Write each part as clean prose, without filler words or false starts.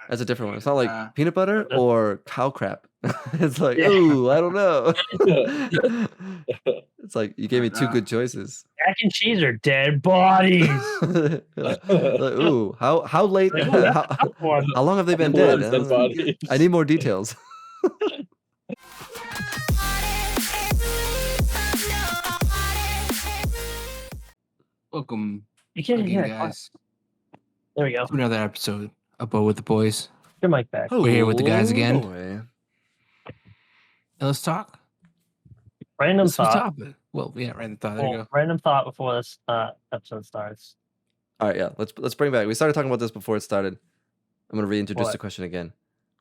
That's a different one. It's not like Uh, peanut butter or cow crap. It's like, ooh, I don't know. It's like you gave me but, two good choices. Mac and cheese are dead bodies. Like, ooh, how late? Like, ooh, that's a tough one. How long have they been Blood dead? and bodies. I need more details. welcome You can't again, hear it. guys, There we go. to another episode of Bo with the Boys. Your mic back. We're here with the guys again. Boy. Now let's talk. Random What's the thought. topic? Well, yeah, random thought. There you go. Random thought before this episode starts. All right, yeah. Let's bring back. We started talking about this before it started. I'm gonna reintroduce What? the question again.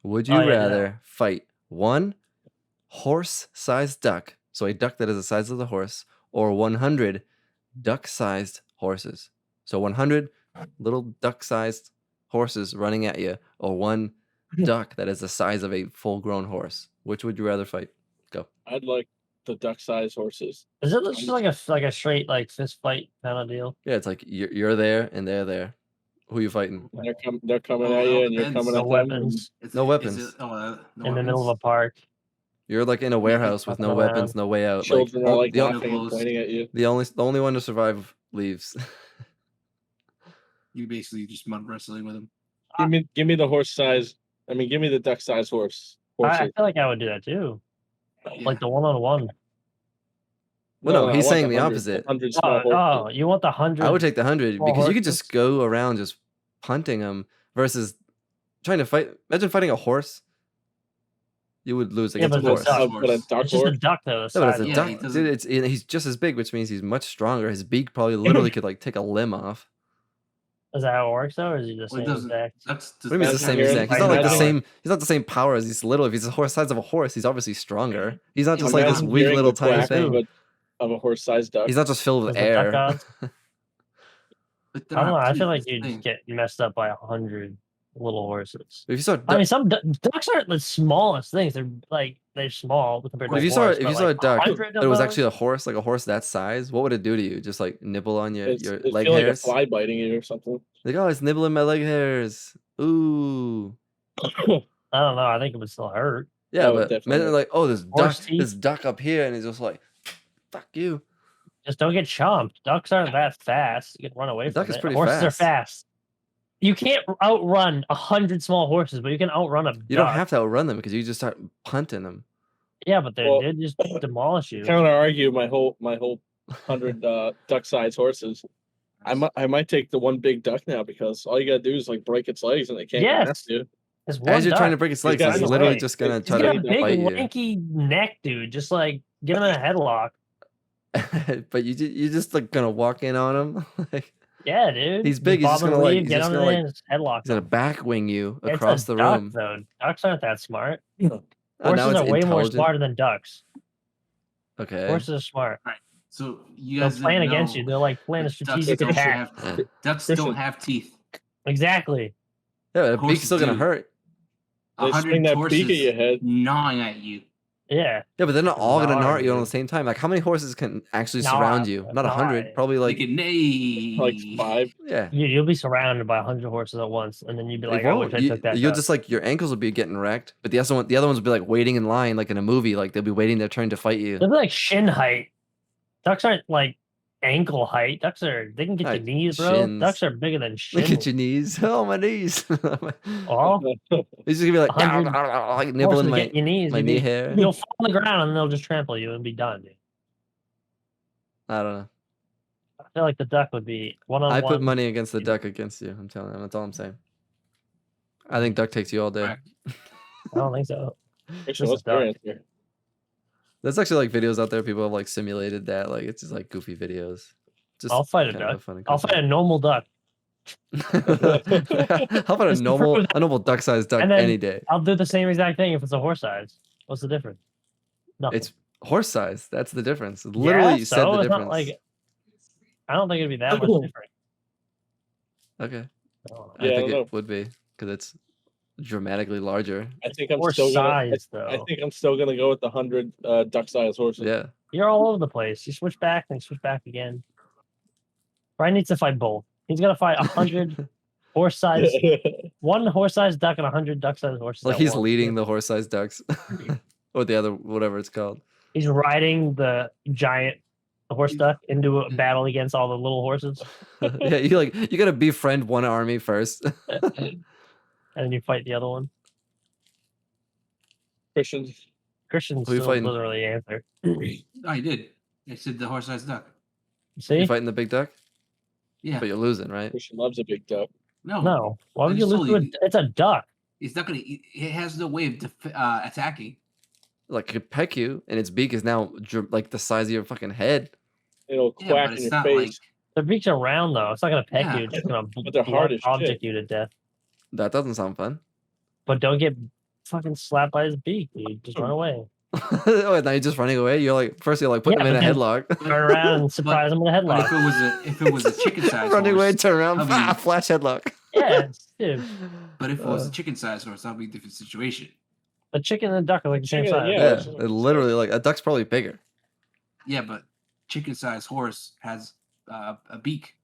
Would you Oh, yeah, rather fight one horse-sized duck, so a duck that is the size of the horse, or 100 duck-sized horses? So 100 little duck-sized horses running at you, or one duck that is the size of a full-grown horse. Which would you rather fight? Go. I'd like the duck-sized horses. Is it just like a straight like fist fight kind of deal? Yeah, it's like you're there and they're there. Who you fighting? They're coming at you, and you're coming No at them. weapons No weapons. in the middle of a park. You're like in a warehouse with no fucking weapons, no way out. Like, Children are like the, laughing and pointing at you. the only one to survive leaves. You basically just mud wrestling with him. Give me the horse size. I mean, give me the duck-sized horse. I feel like I would do that too. Like the one-on-one. Well, no, he's I want saying the 100 opposite. 100 small horses. Oh, you want the 100? I would take the 100 small because you could horses? just go around just punting them versus trying to fight. Imagine fighting a horse. You would lose Yeah, against but a it's horse. a But a duck It's just a horse. duck though. The No, but it's size a of Yeah, it. duck, he dude. He's just as big, which means he's much stronger. His beak probably literally could like take a limb off. Is that how it works though, or is he just Well, it saying doesn't. exact? That's What do you mean it's the same Imagine exact? He's not like the imagine- same. He's not the same power as he's little. If he's the horse size of a horse, he's obviously stronger. He's not just like this Imagine weak hearing little the tiny quack thing. of a horse-sized duck. He's not just filled with Is it duck air. gods? But I don't know. I feel like you you just get messed up by 100 little horses. If you saw, I mean, some ducks aren't the smallest things. They're small compared to if a you saw horse, if but, you saw a like, duck, 100 but of it was those? actually a horse, like a horse that size, what would it do to you? Just like nibble on your It's leg feel like a hairs? fly biting you or something. Like, oh, it's nibbling my leg hairs. Ooh. I don't know. I think it would still hurt. Yeah, That would but definitely imagine like, oh, Horse teeth. this duck up here, and he's just like, fuck you. Just don't get chomped. Ducks aren't that fast. You can run away The from duck is it. pretty Horses are fast. fast. You can't outrun 100 small horses, but you can outrun a duck. You don't have to outrun them because you just start punting them. Yeah, but they Well, did just demolish you. Counter argue my whole 100 duck-sized horses. I might take the one big duck now because all you gotta do is like break its legs and they can't Yes. grasp you. It's one As you're trying to duck. break its You legs, got he's it literally right. just gonna He's try He's got to a big, bite you. lanky neck, dude. Just like get him in a headlock. But you just like gonna walk in on him. Like, Yeah, dude. He's big, he's just bob and gonna, like- weave, he's get just on gonna, there like- and just headlock. he's gonna him. back wing you It's across a the duck, room. though. Ducks aren't that smart. Oh, now Horses it's are way more intelligent. smarter than ducks. Okay. Horses are smart. So you They'll guys plan didn't against know you. They'll like plan a that strategic ducks attack. ducks They're don't some- have teeth. Exactly. Yeah, the beak's Horses still gonna do. hurt. They swing 100 that beak at your horses head. gnawing at you. Yeah. Yeah, but they're not all gonna Gnar, gnar at you all at dude. the same time. Like, how many horses can actually Gnar, surround you? Not 100, gnar. probably like Like nay. Like 5. yeah. You'll be surrounded by 100 horses at once, and then you'd be They like, "I wish won't. I took that." You'll duck." just like your ankles will be getting wrecked, but the other ones will be like waiting in line, like in a movie. Like they'll be waiting their turn to fight you. They'll be like shin height. Ducks aren't like ankle height. They can get Like your knees, bro. shins. Ducks are bigger than shin. Look at your knees. Oh, my knees. Oh, He's just gonna be like, 100 like horses nibbling to my get your knees. my knee hair. You'll fall on the ground and they'll just trample you and be done. Dude. I don't know. I feel like the duck would be one-on-one. I put money against the duck against you. I'm telling you. That's all I'm saying. I think duck takes you all day. Right. I don't think so. Actually, Just what's a your duck. answer? There's actually like videos out there. People have like simulated that. Like it's just like goofy videos. Just I'll fight a kind of duck. funny I'll fight a normal duck. How about a Just to prove that- normal duck-sized duck And then- any day? I'll do the same exact thing if it's a horse size. What's the difference? Nothing. It's horse size. That's the difference. Literally, Yeah, you said so the it's difference. not like I don't think it'd be that much different. Okay, I don't know. I Yeah, I think don't it would be because it's dramatically larger. I think I'm Horse still size, gonna. though. I think I'm still gonna go with the 100 duck-sized horses. Yeah, You're all over the place. You switch back and switch back again. Brian needs to fight both. He's gonna fight 100 Horse-sized, one horse-sized duck and 100 duck-sized horses. Like at he's once. leading the horse-sized ducks, or the other whatever it's called. He's riding the giant horse duck into a battle against all the little horses, Yeah, you gotta befriend one army first. and then you fight the other one. Christians. Christian Who you still fighting? doesn't really answer. I did. I said the horse-sized duck. See? You fighting the big duck, Yeah. but you're losing, right? Christian loves a big duck. No. No. Why I would you just lose told to you. It's a duck. It's not gonna. It has no way of attacking. Like could peck you, and its beak is now like the size of your fucking head. It'll Yeah, quack but in it's your not face. like. The beak's around though. It's not gonna peck Yeah. you. It's just gonna But they're hard as shit. object you to death. That doesn't sound fun. But don't get fucking slapped by his beak, dude. Just run away. Oh, now you're just running away. You're like first you're like putting Yeah, him in a but headlock. Turn around and surprise him with a But headlock. if it was a chicken-sized Running away, horse, turn around, I mean- flash headlock. Yeah, dude. but if it was a chicken-sized horse, that'd be a different situation. The chicken and the duck are like the same Chicken, size. yeah. Yeah, that's what it I'm literally like a duck's probably bigger. Yeah, but chicken-sized horse has a beak.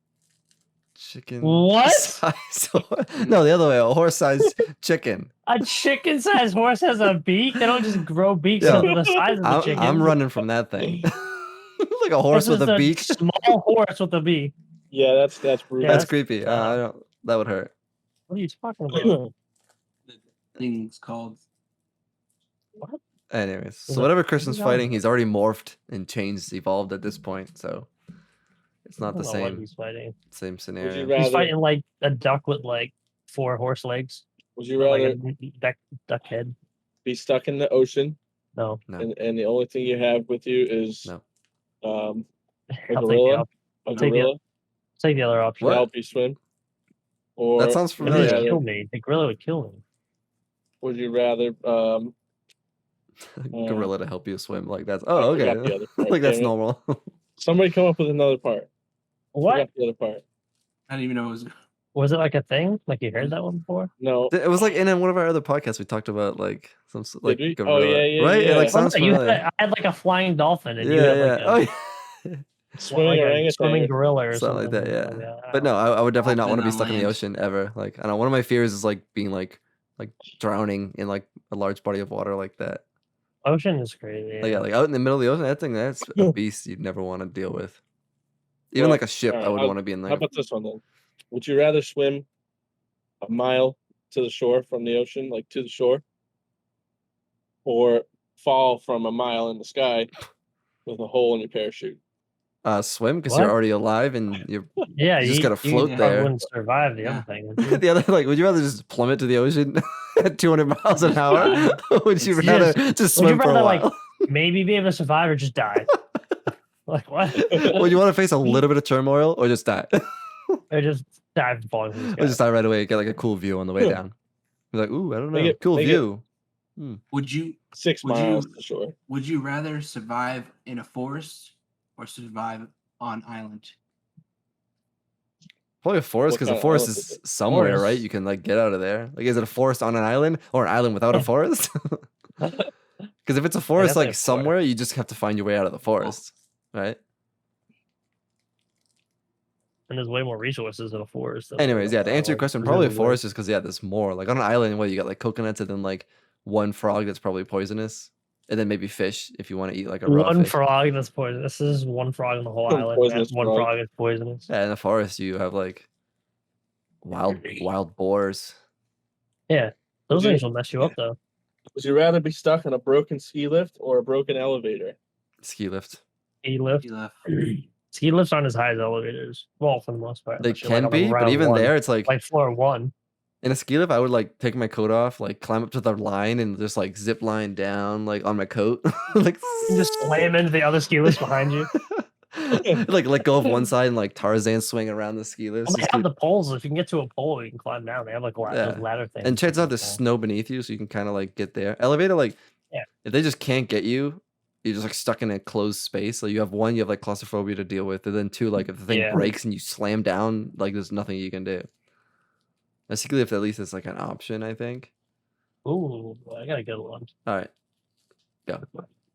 Chicken. What? size no, the other way. A horse-sized chicken. A chicken-sized horse has a beak. They don't just grow beaks Yo, into the size of the chicken. I'm running from that thing. Like a horse This with is a beak. Small horse with a beak. Yeah, that's brutal. Yeah, That's creepy. I don't. That would hurt. What are you talking about? The thing's called. Anyways, Is so it- whatever Christian's no. fighting, he's already morphed and changed, evolved at this point. So it's not the I don't know what same he's fighting. same Would you scenario. rather? He's fighting like a duck with like 4 horse legs. Would you Like rather a duck head. be stuck in the ocean No. No. and the only thing you have with you is No. a I'll take the gorilla? op- A take the- gorilla take the other to option. What? help you swim? Or That sounds It would familiar. kill me. The gorilla would kill me. would you rather Gorilla to help you swim. Like that's oh I forgot the okay. other part, Like that's damn it. normal. Somebody come up with another part. What? Forgot the other part. I didn't even know it was. Was it like a thing? Like you heard that one before? No. It was like in one of our other podcasts we talked about like some like we? Oh, gorilla, yeah, right? yeah. It like Well, sounds you familiar. had, I had like a flying dolphin, and you Yeah, had yeah. like Oh, a, yeah. Swimming like a orangutan. swimming gorilla or Something something. like that, yeah. I But don't no, know. I would definitely not Dolphin want to be on stuck in the land. ocean ever. Like I don't know. One of my fears is like being like drowning in like a large body of water like that. Ocean is crazy. Like, yeah, like out in the middle of the ocean, that's a beast you'd never want to deal with. Even Well, like a ship, I alright, would want to be in How there. about this one then? Would you rather swim a mile to the shore from the ocean, like to the shore, or fall from a mile in the sky with a hole in your parachute? Swim because What? you're already alive and you're Yeah, you just gotta you float probably there. wouldn't survive the Yeah. other thing. would you? the other like. Would you rather just plummet to the ocean at 200 miles an hour? Or would you It's rather just- just would you swim for a rather, like, while? Maybe be able to survive or just die. Like what? Would you want to face a little bit of turmoil or just die? Or just die from falling from the sky. Or just die right away and get like a cool view on the way down. You're like, ooh, I don't know, Make it- cool make it- view. Would you 6 Would miles you- to shore. Would you rather survive in a forest or survive on island? Probably a forest What because kind a of forest island is is it? somewhere, right? Forest. You can like get out of there. Like, is it a forest on an island or an island without a Yeah. forest? Because if it's a forest that's like like a forest. somewhere, you just have to find your way out of the forest, right? And there's way more resources in a forest. than Anyways, yeah. To answer your island, question, probably a presumably. forest just because yeah, there's more. Like on an island, where you got like coconuts and then like one frog that's probably poisonous, and then maybe fish if you want to eat like a raw One fish. frog that's poisonous. This is one frog in the whole One island. poisonous That one frog. frog is poisonous. Yeah, in the forest you have like wild boars. Yeah, those Would you- things will mess you up though. Would you rather be stuck on a broken ski lift or a broken elevator? Ski lift. Ski lift. He left. Ski lifts aren't as high as elevators. Well, for the most part. They unless you're, like, can on be, but round even one. there, it's like like floor 1. in a ski lift, I would like take my coat off, like climb up to the line and just like zip line down like on my coat. Like You just slam into the other ski lifts behind you. like let go of one side and like Tarzan swing around the ski lift. Well, they have the poles. If you can get to a pole, you can climb down. They have like Yeah. those ladder things. And chances you are can there's climb. snow beneath you, so you can kind of like get there. Elevator, like Yeah. if they just can't get you, you're just like stuck in a closed space. So you have one, you have like claustrophobia to deal with, and then two, like if the thing Yeah. breaks and you slam down, like there's nothing you can do. A ski lift at least is like an option, I think. Ooh, I got a good one. All right.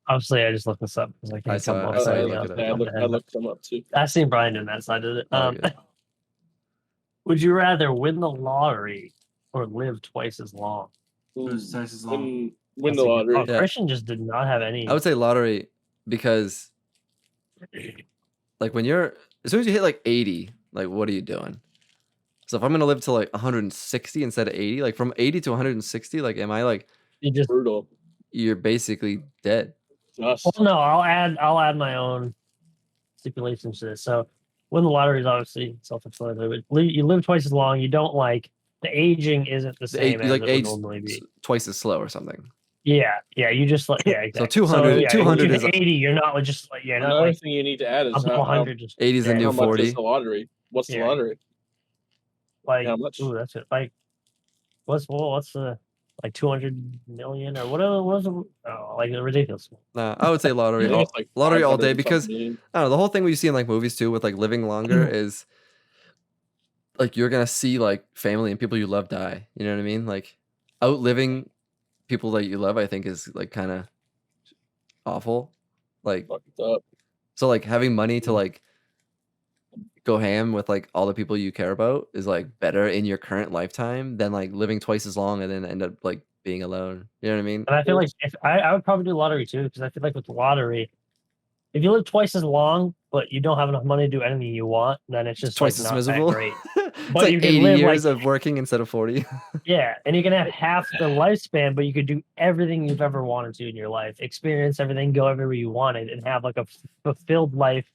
Obviously, I just looked this up because I can't I saw- come I up saw with you anything look else it off up. the top of my I head. looked them up too. I seen Brian doing that, so I did it. Oh, good. Would you rather win the lottery or live twice as long? Who's twice as long? Win That's the a good- lottery. Oh, Yeah. Christian just did not have any. I would say lottery because like when you're as soon as you hit like 80, like what are you doing? So if I'm gonna live to like 160 instead of 80, like from 80 to 160, like am I like You just Brutal. you're basically dead? Just well, no. I'll add my own stipulations to this. So, win the lottery is obviously self-explanatory. But you live twice as long. You don't like the aging isn't the The age, same you as like it would age normally be. twice as slow or something. Yeah, you just like yeah, exactly. 200 yeah, 200 once is you hit 80. You're not like just like you're not another like thing you need to add is above how 100. Just 80 is the dead. new much is 40. the lottery. What's the Yeah. lottery? Like How much? ooh, that's it. Like what's the like 200 million or whatever was it? Oh, like ridiculous. Nah, I would say lottery. I think all, it's like lottery all 500 day and because something million. I don't know, the whole thing we see in like movies too with like living longer is like you're gonna see like family and people you love die. You know what I mean? Like outliving people that you love, I think is like kind of awful. Like Fucked up. so like having money to like go ham with like all the people you care about is like better in your current lifetime than like living twice as long and then end up like being alone. You know what I mean? And I feel like if I would probably do lottery too, because I feel like with the lottery, if you live twice as long but you don't have enough money to do anything you want, then it's just Twice like as not miserable. that great. It's But like you can 80 live, years like- of working instead of 40. Yeah, and you can have half the lifespan, but you could do everything you've ever wanted to in your life, experience everything, go everywhere you wanted, and have like a fulfilled life.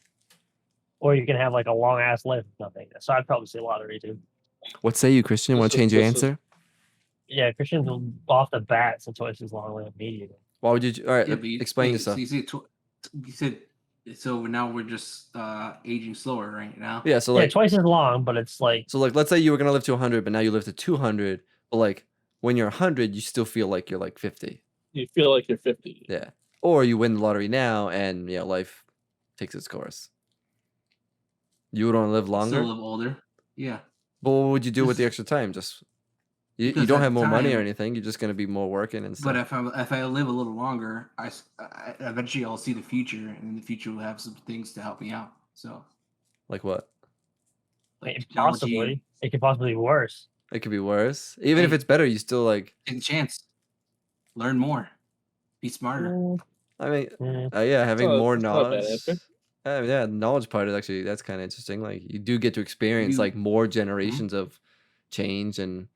Or you can have like a long ass life with nothing. So I'd probably say lottery too. What say you, Christian? Want This to is- change your this is- answer? Yeah, Christian's off the bat, so twice as long like immediately. Why would you? All right, Yeah, but explain wait, yourself. So you said so now we're just aging slower right now. Yeah, so Yeah, like, twice as long, but it's like let's say you were gonna live to 100, but now you live to 200. But like, when you're 100, you still feel like you're like 50. You feel like you're 50. Yeah, or you win the lottery now, and life takes its course. You would want to live Still a longer. little older. Yeah. But what would you do with the Just- extra time? Just you Because don't at have the more money or time- anything. You're just gonna be more working and But stuff. if I live a little longer, I eventually I'll see the future, and the future will have some things to help me out. So Like what? like possibly it could possibly be worse. It could be worse. Even if Hey. it's better, you still like. take a chance, learn more, be smarter. I mean, Mm, yeah, having more that's not a bad knowledge. answer. Yeah, the knowledge part is actually that's kind of interesting. Like you do get to experience You- like more generations of change and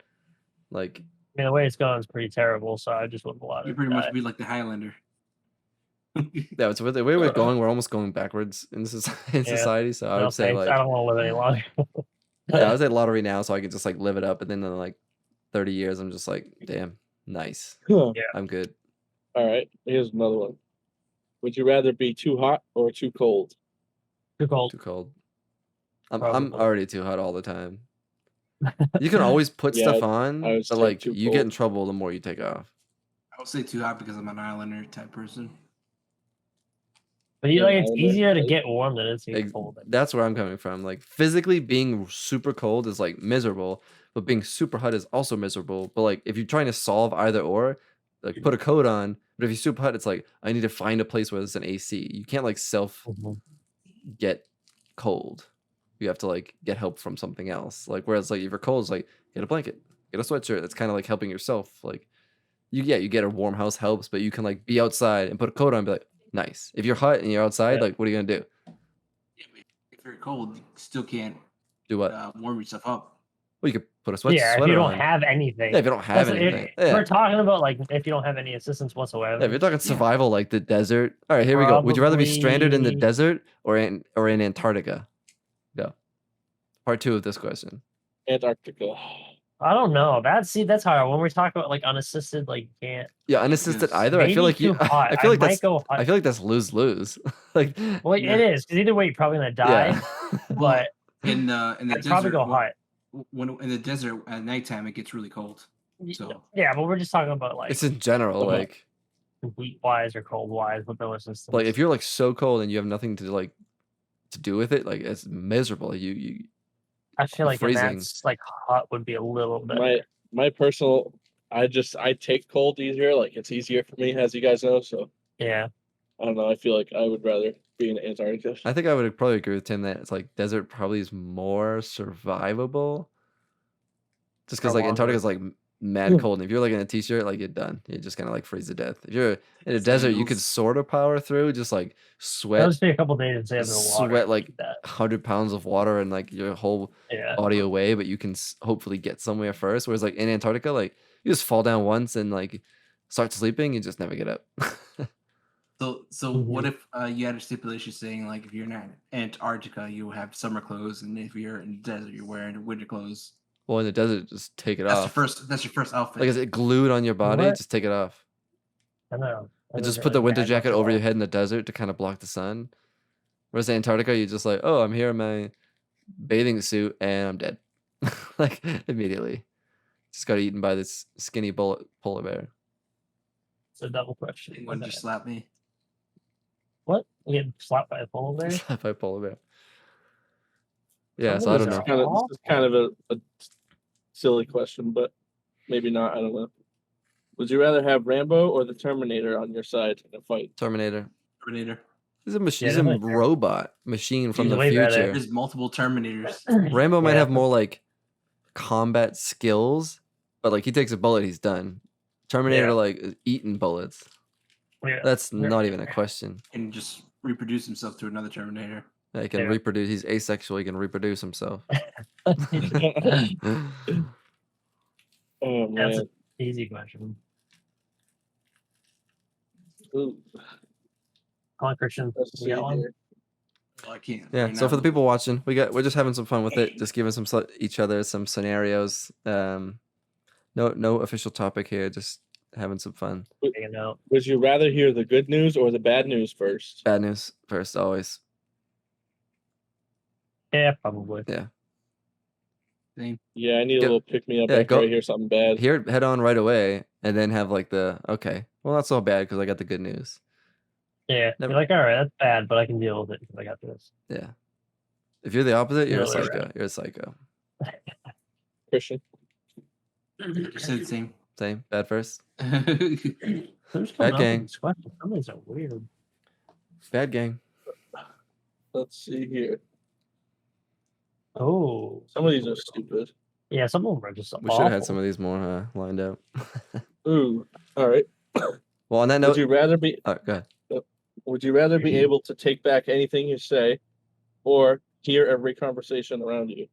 like I mean, the way it's going is pretty terrible, so I just wouldn't a lot You of pretty much be like the Highlander. yeah. It's with the way we're going. We're almost going backwards in society. So I would say I like don't want to live any longer. yeah, I would say lottery now, so I could just like live it up, and then in like 30 years, I'm just like, damn, nice, Huh. I'm good. All right. Here's another one. Would you rather be too hot or too cold? Too cold. Too cold. I'm Probably. already too hot all the time. You can always put Yeah, stuff on, I would but say like too you get in cold. trouble the more you take off. I would say too hot because I'm an Islander type person. But you Yeah, like it's I would easier to say- get warm than it is to get Ex- cold. That's where I'm coming from. Like physically being super cold is like miserable, but being super hot is also miserable. But like if you're trying to solve either or, like put a coat on. But if you're super hot, it's like I need to find a place where there's an AC. You can't like self Mhm. get cold. You have to like get help from something else. Like whereas like if you're cold, it's like get a blanket, get a sweatshirt. That's kind of like helping yourself. Like you get a warm house helps, but you can like be outside and put a coat on and be like, nice. If you're hot and you're outside, Yeah. like what are you gonna do? If you're cold, you still can't Do what? warm yourself up. Well, you could put a Yeah, if sweater you don't on. have anything. Yeah, if you don't have That's- anything. if Yeah. We're talking about like if you don't have any assistance whatsoever. Yeah, if you're talking survival, like the desert. All right, here we go. Would you rather be stranded in the Probably- desert or in Antarctica? Go. Part 2 of this question. Antarctica. I don't know. That's hard. When we're talking about like unassisted, like you can't. Yeah, unassisted because either. I feel maybe like you. too hot. I feel like might that's. go hot. I feel like that's lose. Like. Well, Yeah. it is because either way you're probably gonna die. Yeah. But In the I'd desert, probably go hot. when in the desert at nighttime, it gets really cold. So Yeah, but we're just talking about like It's in general, Okay. like heat wise or cold wise with no assistance. like if you're like so cold and you have nothing to like to do with it, like it's miserable. You I feel like in freezing. that's like hot would be a little bit. My personal, I take cold easier. Like it's easier for me, as you guys know. So Yeah. I don't know. I feel like I would rather be in Antarctica. I think I would probably agree with Tim that it's like desert probably is more survivable. Just because Or like longer. Antarctica is like mad cold, and if you're like in a t-shirt, like you're done. You're just gonna like freeze to death. If you're in a desert, you could Sandals. sort of power through, just like That sweat, would be a couple days in the water. sweat like that. 100 pounds of water and like your whole Yeah. body away, but you can hopefully get somewhere first. Whereas like in Antarctica, like you just fall down once and like start sleeping, you just never get up. So what if you had a stipulation saying like if you're in Antarctica, you have summer clothes, and if you're in the desert, you're wearing winter clothes. Well, in the desert, just take it That's off. That's your first outfit. Like, is it glued on your body? What? Just take it off. I know. And just put the winter jacket over your head in the desert to kind of block the sun. Whereas in Antarctica, you're just like, oh, I'm here in my bathing suit and I'm dead. Like, immediately. Just got eaten by this skinny polar bear. It's a double question. Why did you slap me? What? You get slapped by a polar bear? Slapped by a polar bear. Yeah, so Some I of don't these know. are This is kind of a silly question, but maybe not. I don't know. Would you rather have Rambo or the Terminator on your side in a fight? Terminator. Terminator. He's a machine. Yeah, He's a definitely Terminator. robot machine from He's the way better. future. There's multiple Terminators. Rambo might Yeah. have more like combat skills, but like he takes a bullet, he's done. Terminator Yeah. like is eating bullets. Yeah. That's Yeah. not even a question. And just reproduce himself to another Terminator. Yeah, he can Yeah. reproduce. He's asexual. He can reproduce himself. Oh That's man. an easy question. Ooh, Come on, Christian. let's You see got one? here. Well, I can't. Yeah. right So now. for the people watching, we're just having some fun with it. Just giving each other some scenarios. No official topic here. Just having some fun. Take it out. Would you rather hear the good news or the bad news first? Bad news first, always. Yeah, probably. Yeah. Same. Yeah, I need a Go- little pick me up yeah, after go- I hear something bad. Head on right away, and then have like the okay. Well, not so bad because I got the good news. Yeah. Never- You're like, all right, that's bad, but I can deal with it because I got this. Yeah. If you're the opposite, you're a Really psycho. You're a psycho. Christian. You said the same. Same. Bad first. Who's Bad coming up with gang. these questions? Some of these are weird. Bad gang. Let's see here. Oh. Some of these are stupid. Yeah, some of them are just We should have had awful. some of these more lined out. Ooh. All right. Well, on that note, Would you rather be go ahead. Would you rather be able to take back anything you say or hear every conversation around you?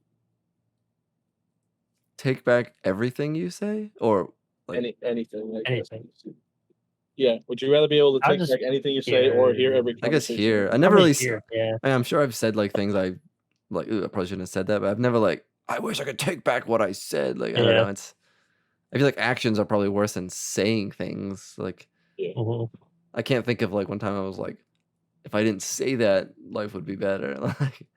Take back everything you say, or like Anything. I guess. Anything. Yeah. Would you rather be able to I'll take just back anything you say or hear every I guess conversation? here. I never Probably really. here, yeah. I'm sure I've said like things I like. Ooh, I probably shouldn't have said that, but I've never like. I wish I could take back what I said. Like I don't Yeah. know. I feel like actions are probably worse than saying things. Like Mhm. I can't think of like one time I was like, if I didn't say that, life would be better. Like,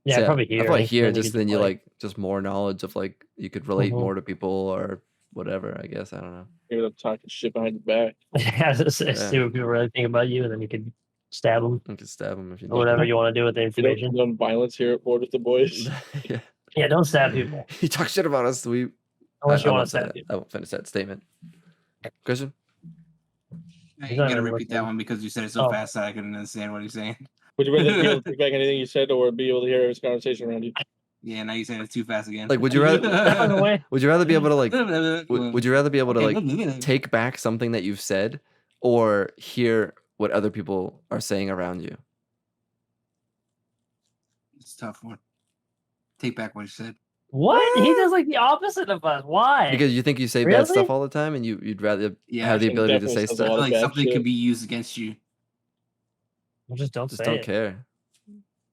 Yeah, so probably here. I feel like and here, then just could then you like just more knowledge of like you could relate Mhm. more to people or whatever. I guess I don't know. Hear them talking shit behind your back. yeah, just see what people really think about you, and then you can stab them You could stab them if you or need. whatever you want to do with the You don't information. condone violence here at Board with the Boys. Yeah. Yeah, don't stab people You talk shit about us. unless you I want won't to say stab that. people. I won't finish that statement. Christian, You He's not gotta even repeat that listening. one because you said it so Oh. fast that I couldn't understand what he's saying. Would you rather be able to take back anything you said or be able to hear every conversation around you? Yeah, now you said it too fast again. like, would you rather? By the way, Would you rather be able to like? Would you rather be able to like take? take back something that you've said, or hear what other people are saying around you? It's a tough one. Take back what you said. what? He does like the opposite of us. Why? Because you think you say bad Really? stuff all the time, and you'd rather Yeah, have the Christian ability to definitely say says a I stuff. feel lot of like bad something shit. could be used against you. Well, just don't Just say don't it. care.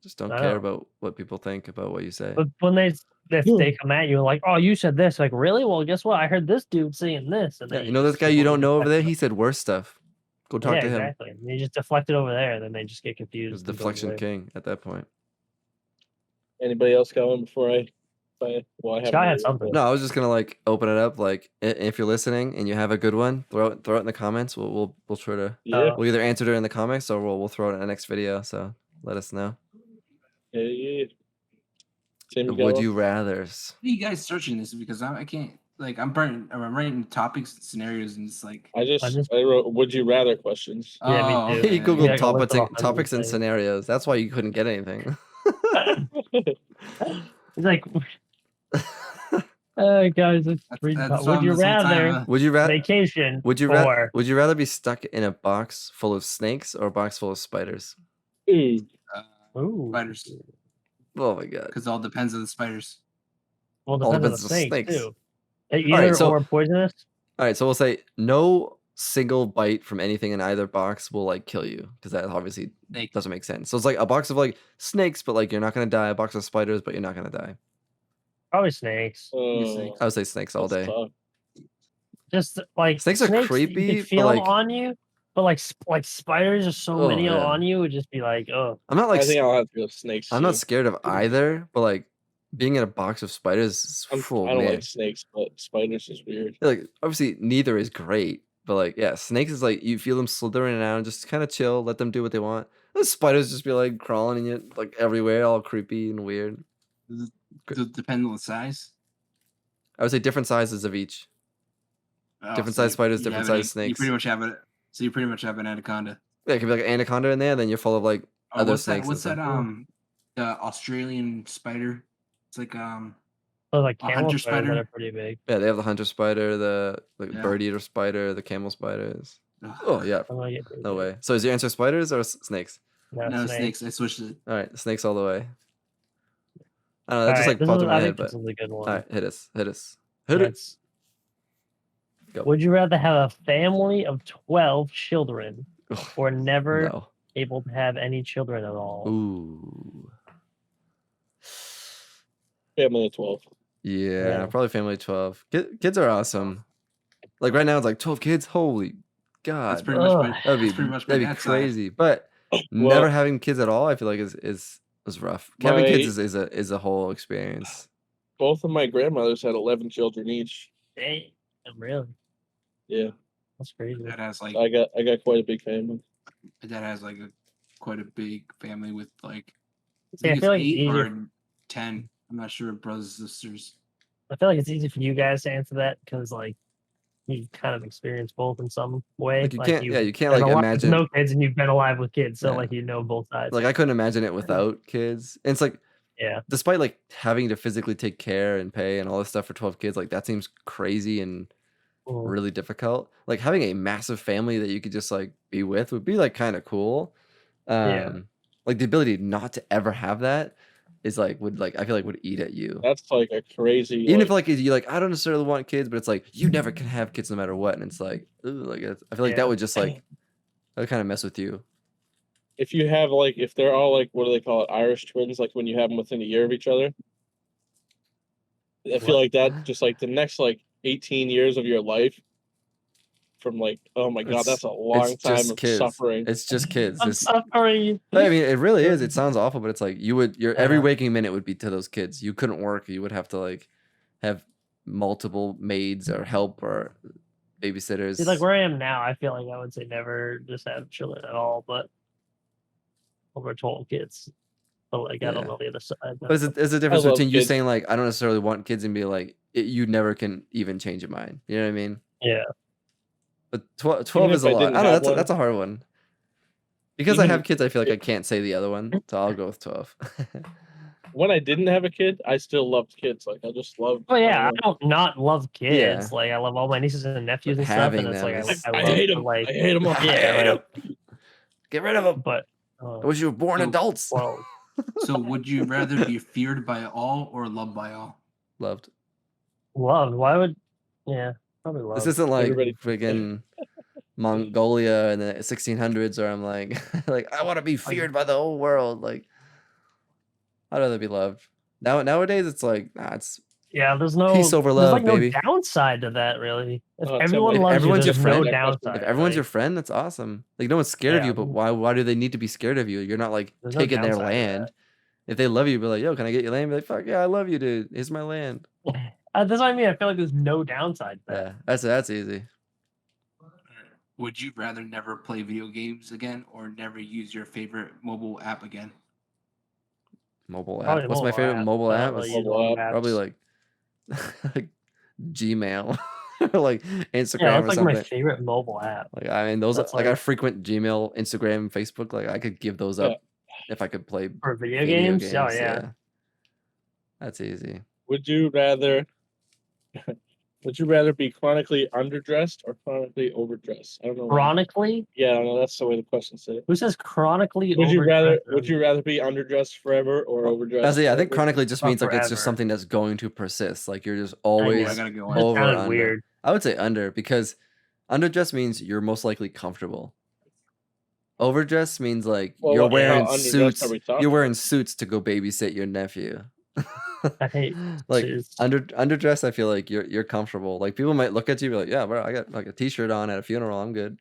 Just don't I care know. about what people think about what you say. But when if they come at you like, oh, you said this, like, really? Well, guess what? I heard this dude saying this, and Yeah, then you know this just guy you don't know over deflect there? it. He said worse stuff. Go talk yeah, to him. exactly. And you just deflect it over there, and then they just get He confused. was and go deflection away. king at that point. Anybody else got one before I well, I haven't Scott had really- something. No, I was just gonna like open it up. Like, if you're listening and you have a good one, throw it in the comments. We'll try to. Yeah. We'll either answer it in the comments or we'll throw it in the next video. So let us know. Yeah. Tim, you got Would one? you rather's? What are you guys searching this? Because I can't. Like, I'm writing topics, scenarios, and it's like. I just- wrote would you rather questions. Yeah, me Oh, too. okay. He googled Yeah, go look it up on topics and everything. scenarios. That's why you couldn't get anything. He's like, Guys, it's That's free. why Would I'm you this whole time, rather Would you rather? vacation Would you or Would you rather be stuck in a box full of snakes or a box full of spiders? Ooh, ooh, spiders, Oh my god! because it all depends on the spiders. well, All depends on the depends on snakes, snakes. too. Either so- or poisonous. All right, so we'll say no single bite from anything in either box will like kill you because that obviously Snake. doesn't make sense. So it's like a box of like snakes, but like you're not gonna die. A box of spiders, but you're not gonna die. Probably snakes. oh, I would say snakes all that's day. tough. Just like Snakes are You creepy, can but, feel like- them on you, but like spiders are so Oh, many yeah. on you, it would just be like, oh, I'm not like I think I'll have to go snakes. I'm too. not scared of either, but like being in a box of spiders is I full, don't man. like snakes, but spiders is weird. Like obviously neither is great, but like yeah, snakes is like you feel them slithering around, just kind of chill, let them do what they want. The spiders just be like crawling in you like everywhere, all creepy and weird. Does it depend on the size? I would say different sizes of each. Oh, Different so size spiders, you different have an- size snakes. You pretty much have it. So you pretty much have an anaconda. Yeah, it could be like an anaconda in there, then you're full of like Oh, other what's that? snakes. What's and that? stuff. The Australian spider. It's like those like A camel hunter spiders that spider? are pretty big. Yeah, they have the hunter spider, the like Yeah. bird eater spider, the camel spiders. ugh, Oh yeah, I'm gonna get pretty no big. way. So is your answer spiders or snakes? No, no snakes. snakes. I switched it. All right, snakes all the way. I don't know. That just Alright, like this popped is- in my I head, think but this is a good one. all right, hit us, hit it. That's- Go. Would you rather have a family of 12 children Ugh, or never No. able to have any children at all? Ooh. Family of 12. Yeah, Yeah. probably family of 12. Kids are awesome. Like right now, it's like 12 kids. Holy That's God. pretty much my. Ugh. That'd be That's pretty much my that'd be dad's side. crazy. But Well- never having kids at all, I feel like is rough. Having My- kids is a whole experience. Both of my grandmothers had 11 children each. Damn, really? Yeah, That's crazy. My dad has like I got quite a big family. my dad has like quite a big family with like See, I think feel like it's it's 8 easier. or 10. I'm not sure. Brothers and sisters. I feel like it's easy for you guys to answer that because like you kind of experience both in some way. Like you can't you've you can't been like alive with imagine no kids and you've been alive with kids, so Yeah. like you know both sides. like I couldn't imagine it without kids. And it's like yeah, despite like having to physically take care and pay and all this stuff for 12 kids, like that seems crazy and Mm. really difficult. Like having a massive family that you could just like be with would be like kind of cool. Yeah. Like the ability not to ever have that is like would like I feel like would eat at you. That's like a crazy. Even if like you like I don't necessarily want kids, but it's like you never can have kids no matter what, and it's like ooh, like I feel like Yeah. that would just like that would kind of mess with you. if you have like if they're all like what do they call it, Irish twins, like when you have them within a year of each other. I feel like that just like the next like 18 years of your life from like oh my god, It's- that's a long it's time just of kids. suffering. It's just kids. I'm It's, sorry. I mean, it really is. It sounds awful, but it's like your every Yeah. waking minute would be to those kids. You couldn't work. You would have to like have multiple maids or help or babysitters. See, like where I am now, I feel like I would say never just have children at all, but over 12 kids. But like I don't Yeah. know the other side. But it's a difference love between you kids. saying like I don't necessarily want kids and be like you never can even change your mind. You know what I mean? Yeah. But 12 Even is if a I lot. didn't I don't know. have That's a hard one. Because I Even have kids, I feel like I can't say the other one, so I'll go with 12. When I didn't have a kid, I still loved kids. Like I just loved. Oh yeah, I don't know. don't not love kids. Yeah. Like I love all my nieces and nephews But and stuff, having and it's them like is- I I love hate to, them. like I hate them all. I hate yeah, 'em. Get rid of them. but I wish you were born So- adults. well, So would you rather be feared by all or loved by all? Loved. loved. Why would probably love. This isn't like Everybody- friggin' Mongolia in the 1600s where I'm like, like I want to be feared by the whole world. Like, I'd rather be loved. Nowadays, it's like, nah, it's Yeah, there's no peace over there's love, like baby. no downside to that really. If Oh, everyone if loves everyone's you, your there's friend- no If downside. If everyone's like, your friend, that's awesome. Like no one's scared of Yeah. you, but why do they need to be scared of you? You're not like There's no taking their downside to that. land. If they love you, be like, yo, can I get your land? Be like, fuck yeah, I love you, dude. Here's my land. That's what I mean. I feel like there's no downside to that. Yeah, that's easy. Would you rather never play video games again or never use your favorite mobile app again? Mobile app. Probably What's my favorite mobile I don't app? really It's use Mobile mobile app. probably apps. like Gmail or like Instagram yeah, or that's like something. my favorite mobile app. Like I mean, those That's like I like- frequent Gmail, Instagram, Facebook. Like I could give those Yeah. up if I could play For video games? Oh yeah. That's easy. Would you rather Would you rather be chronically underdressed or chronically overdressed? I don't know. Chronically? Yeah, I don't know. That's the way the question said it. Who says chronically Would you rather? overdressed? Would you rather be underdressed forever or overdressed? I think forever? chronically just Oh, means like it's just forever. something that's going to persist. Like you're just I always gotta go That over sounded under. weird. I would say under because underdress means you're most likely comfortable. Overdress means like Well, you're how wearing underdressed suits. are we talking You're wearing about? suits to go babysit your nephew. I hate like suits. underdressed. I feel like you're comfortable. Like people might look at you and be like, yeah, bro, I got like a t-shirt on at a funeral. I'm good.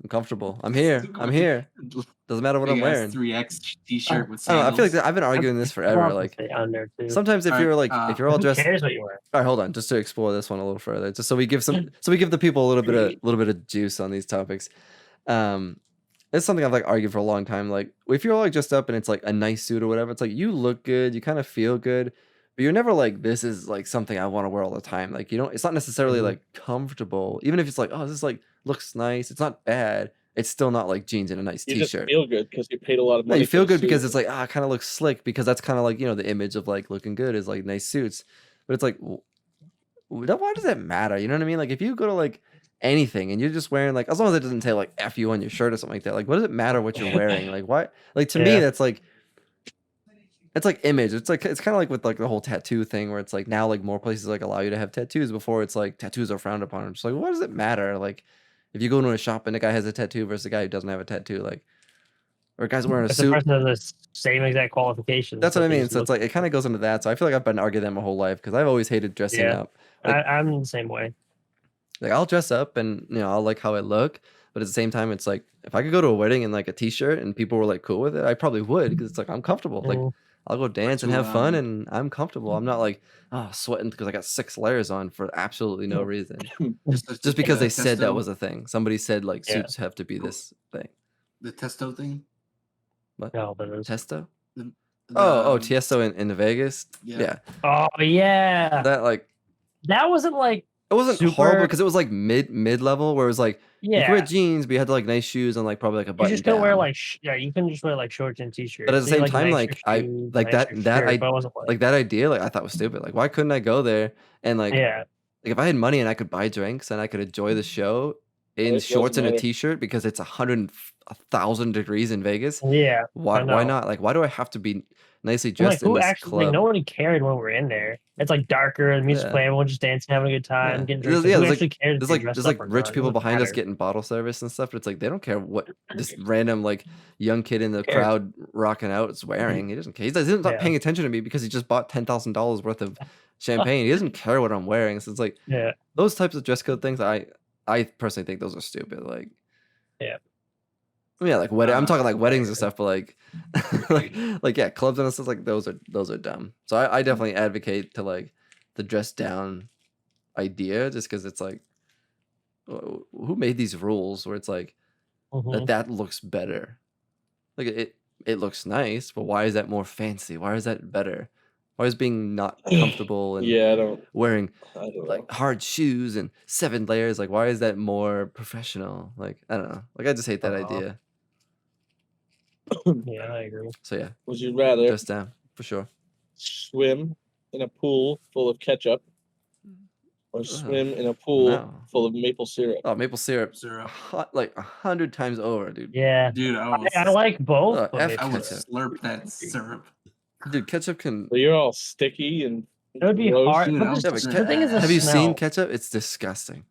I'm comfortable. I'm here. I'm here. Doesn't matter what I'm wearing. 3X t-shirt with I don't know, I sandals. feel like I've been arguing this forever. I'll Like say under too. sometimes if All you're right, like if you're all Who dressed. cares what you wear? All right, hold on, just to explore this one a little further, just so we give the people a little bit of juice on these topics. It's something I've like argued for a long time. Like if you're like dressed up and it's like a nice suit or whatever, it's like you look good, you kind of feel good, but you're never like this is like something I want to wear all the time. Like you know, it's not necessarily like comfortable. Even if it's like oh this like looks nice, it's not bad. It's still not like jeans and a nice You just t-shirt. feel good because you paid a lot of No, money. you feel for the good because suit. it's like it kind of looks slick because that's kind of like the image of like looking good is like nice suits, but it's like why does that matter? You know what I mean? Like if you go to like anything and you're just wearing like as long as it doesn't say like F you on your shirt or something like that, like what does it matter what you're wearing? Like why? Like to me Yeah. that's like it's like image. It's like it's kind of like with like the whole tattoo thing where it's like now like more places like allow you to have tattoos. Before it's like tattoos are frowned upon. I'm just like what does it matter? Like if you go into a shop and a guy has a tattoo versus a guy who doesn't have a tattoo, like or a guy's wearing a If the suit. person has the same exact qualifications. That's what I but they mean. just So it's look- like it kind of goes into that. So I feel like I've been arguing that my whole life because I've always hated dressing Yeah. up. Like, I'm the same way. like I'll dress up and I'll like how I look, but at the same time it's like if I could go to a wedding in like a t-shirt and people were like cool with it, I probably would because it's like I'm comfortable. Like Mm. I'll go dance and to, have fun and I'm comfortable. I'm not like sweating because I got 6 layers on for absolutely no reason. Just because they said that was a thing. Somebody said like Yeah. suits have to be this thing. the testo thing. What? No, but it was- Testo? The, Oh, Tiesto in Vegas. Yeah. Yeah. Oh yeah. That like That wasn't like it wasn't super- horrible because it was like mid level where it was like you could wear yeah. jeans, but you had to like nice shoes and like probably like a You button just couldn't wear down. like you can just wear like shorts and t-shirts. But at the So you same time, nicer like I shoes, like nicer that shirt, I but it wasn't like that idea like I thought was stupid. Like why couldn't I go there and like yeah. like if I had money and I could buy drinks and I could enjoy the show in It shorts doesn't and a matter. t-shirt because it's 1,000 degrees in Vegas. Yeah. Why know. not? Like why do I have to be nicely I'm like dressed in who this actually club? like no one cared when we were in there. It's like darker, the music's Yeah. playing, everyone's just dancing, having a good time, Yeah. getting There's- drinks. yeah, Who there's actually cares if There's you're like dressed there's up like or rich not? It people doesn't behind us matter. getting bottle service and stuff, but it's like they don't care what this random like young kid in the cares? crowd rocking out is wearing. He doesn't care. He's not Yeah. paying attention to me because he just bought $10,000 worth of champagne. He doesn't care what I'm wearing. So it's like Yeah. those types of dress code things. I personally think those are stupid. Like Yeah. yeah, like I'm talking like I weddings and agree. stuff, but like like yeah, clubs and stuff like those are dumb. So I definitely advocate to like the dress down idea just because it's like who made these rules where it's like Mhm. that looks better. Like it looks nice, but why is that more fancy? Why is that better? Why is being not comfortable and Yeah, I don't wearing know. like hard shoes and 7 layers, like why is that more professional? Like I don't know. Like I just hate that idea. Yeah, I agree. So yeah, Would you rather dress down for sure. swim in a pool full of ketchup or swim in a pool no. full of maple syrup? Oh, maple syrup, Syrup. like 100 times over, dude. Yeah. Dude, I like both. but F maybe I would ketchup. slurp that syrup. Dude, ketchup can. So you're all sticky and it would be gross. hard. Dude, But I the, was- Yeah, the thing is, the Have you smell. seen ketchup? It's disgusting.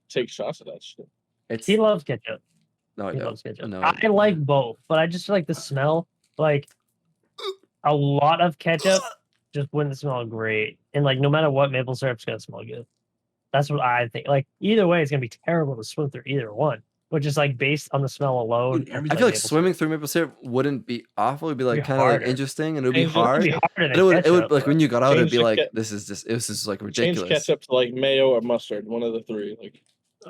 Take shots of that shit. It's He loves ketchup. no, I He don't. loves ketchup. No, I like both, but I just like the smell. Like a lot of ketchup just wouldn't smell great, and like no matter what, maple syrup's gonna smell good. That's what I think. Like either way, it's gonna be terrible to swim through either one. But just like based on the smell alone, Dude, I every- I feel like maple swimming through maple syrup wouldn't be awful. It'd be like It'd be kind of like harder. interesting, and it would be Change it- syrup hard. would be harder But than it would ketchup, like when you got out, it'd Change be the like ke- this is like Change ridiculous. ketchup to like mayo or mustard, one of the three. Like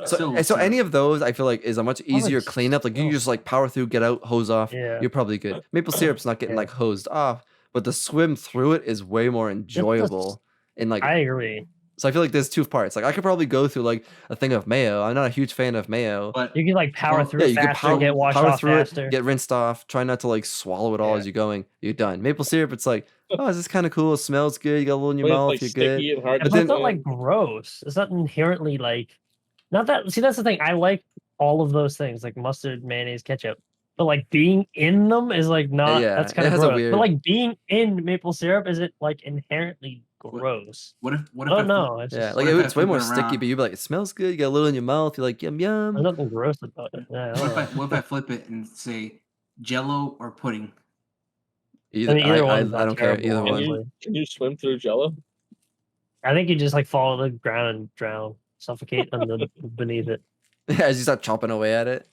So any of those, I feel like is a much easier like cleanup. Like you oh. just like power through, get out, hose off. Yeah. You're probably good. Maple syrup's not getting Yeah. like hosed off, but the swim through it is way more enjoyable. And like I agree. So I feel like there's two parts. Like I could probably go through like a thing of mayo. I'm not a huge fan of mayo. But You can like power Well, through Yeah, it you can faster, get washed power off through faster. it, get rinsed off. Try not to like swallow it all Yeah. as you're going. You're done. Maple syrup, it's like, oh, this is kind of cool. It smells good. You got a little in your When it's mouth. like You're good. sticky and hard But But to it's then- not like gross. It's not inherently like, not that. See, that's the thing. I like all of those things, like mustard, mayonnaise, ketchup. But like being in them is like not. Yeah, That's it kind of has a gross. weird- But like being in maple syrup, is it like inherently gross? what if I don't know. It's Yeah, just, like what if I it's way flip more it sticky, around? but you'd be like, it smells good. You got a little in your mouth. You're like, yum yum. there's nothing gross about it. Yeah, I don't know. What if I flip it and say Jello or pudding? Either, I mean, either one's I not don't care. terrible, Either one. honestly. Can you swim through Jello? I think you just like fall to the ground and drown, suffocate beneath it. As you start chopping away at it.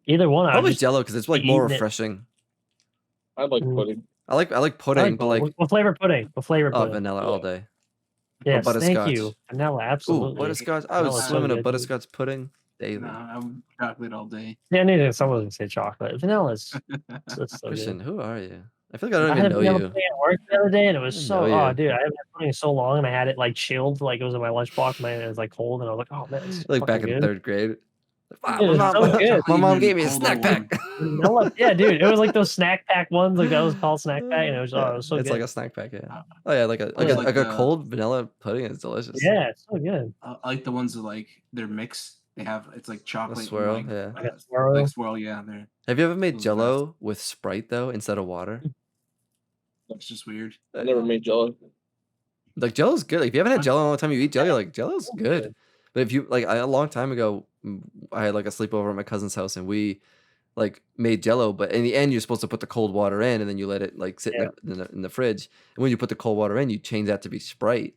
Either one, I Probably just Jello because it's like more eating it. refreshing. I like Mm. pudding. I like pudding, but like what flavor pudding? What flavor oh, pudding? vanilla all day. Yes, thank butterscotch. you. Vanilla, Ooh, absolutely. butterscotch. I would Vanilla's swim in a good, dude. butterscotch pudding daily. No, I'm chocolate all day. Yeah, I knew someone was gonna say chocolate. Vanilla is that's so Christian, good. who are you? I feel like I don't I even had know vanilla you. pudding at work the other day, and it was I so. know Oh, you. dude, I haven't had pudding in so long, and I had it like chilled, like it was in my lunchbox, and it was like cold, and I was like, oh man, it's Like back fucking in good. 3rd grade. Wow, Dude, my it's so mom, good. my mom Even gave me a colder snack one. pack. Vanilla, yeah, dude, it was like those snack pack ones, like that was called snack pack, and it was Yeah, it was so it's good. like a snack pack, yeah. Oh yeah, like a Yeah. like a cold vanilla pudding is delicious. Yeah, it's so good. I like the ones that like they're mixed. They have it's like chocolate and, swirl, like, yeah. Like a swirl. like swirl. Yeah, they're Have you ever made Those are the Jello with Sprite though instead of water? it's just weird. I never made Jello. Like Jello's good. Like, if you haven't had What? Jello in a long time, you eat Jello, you're like Jello's So good. good. But if you like a long time ago, I had like a sleepover at my cousin's house and we like made Jello, but in the end you're supposed to put the cold water in and then you let it like sit Yeah. in the fridge. And when you put the cold water in, you change that to be Sprite,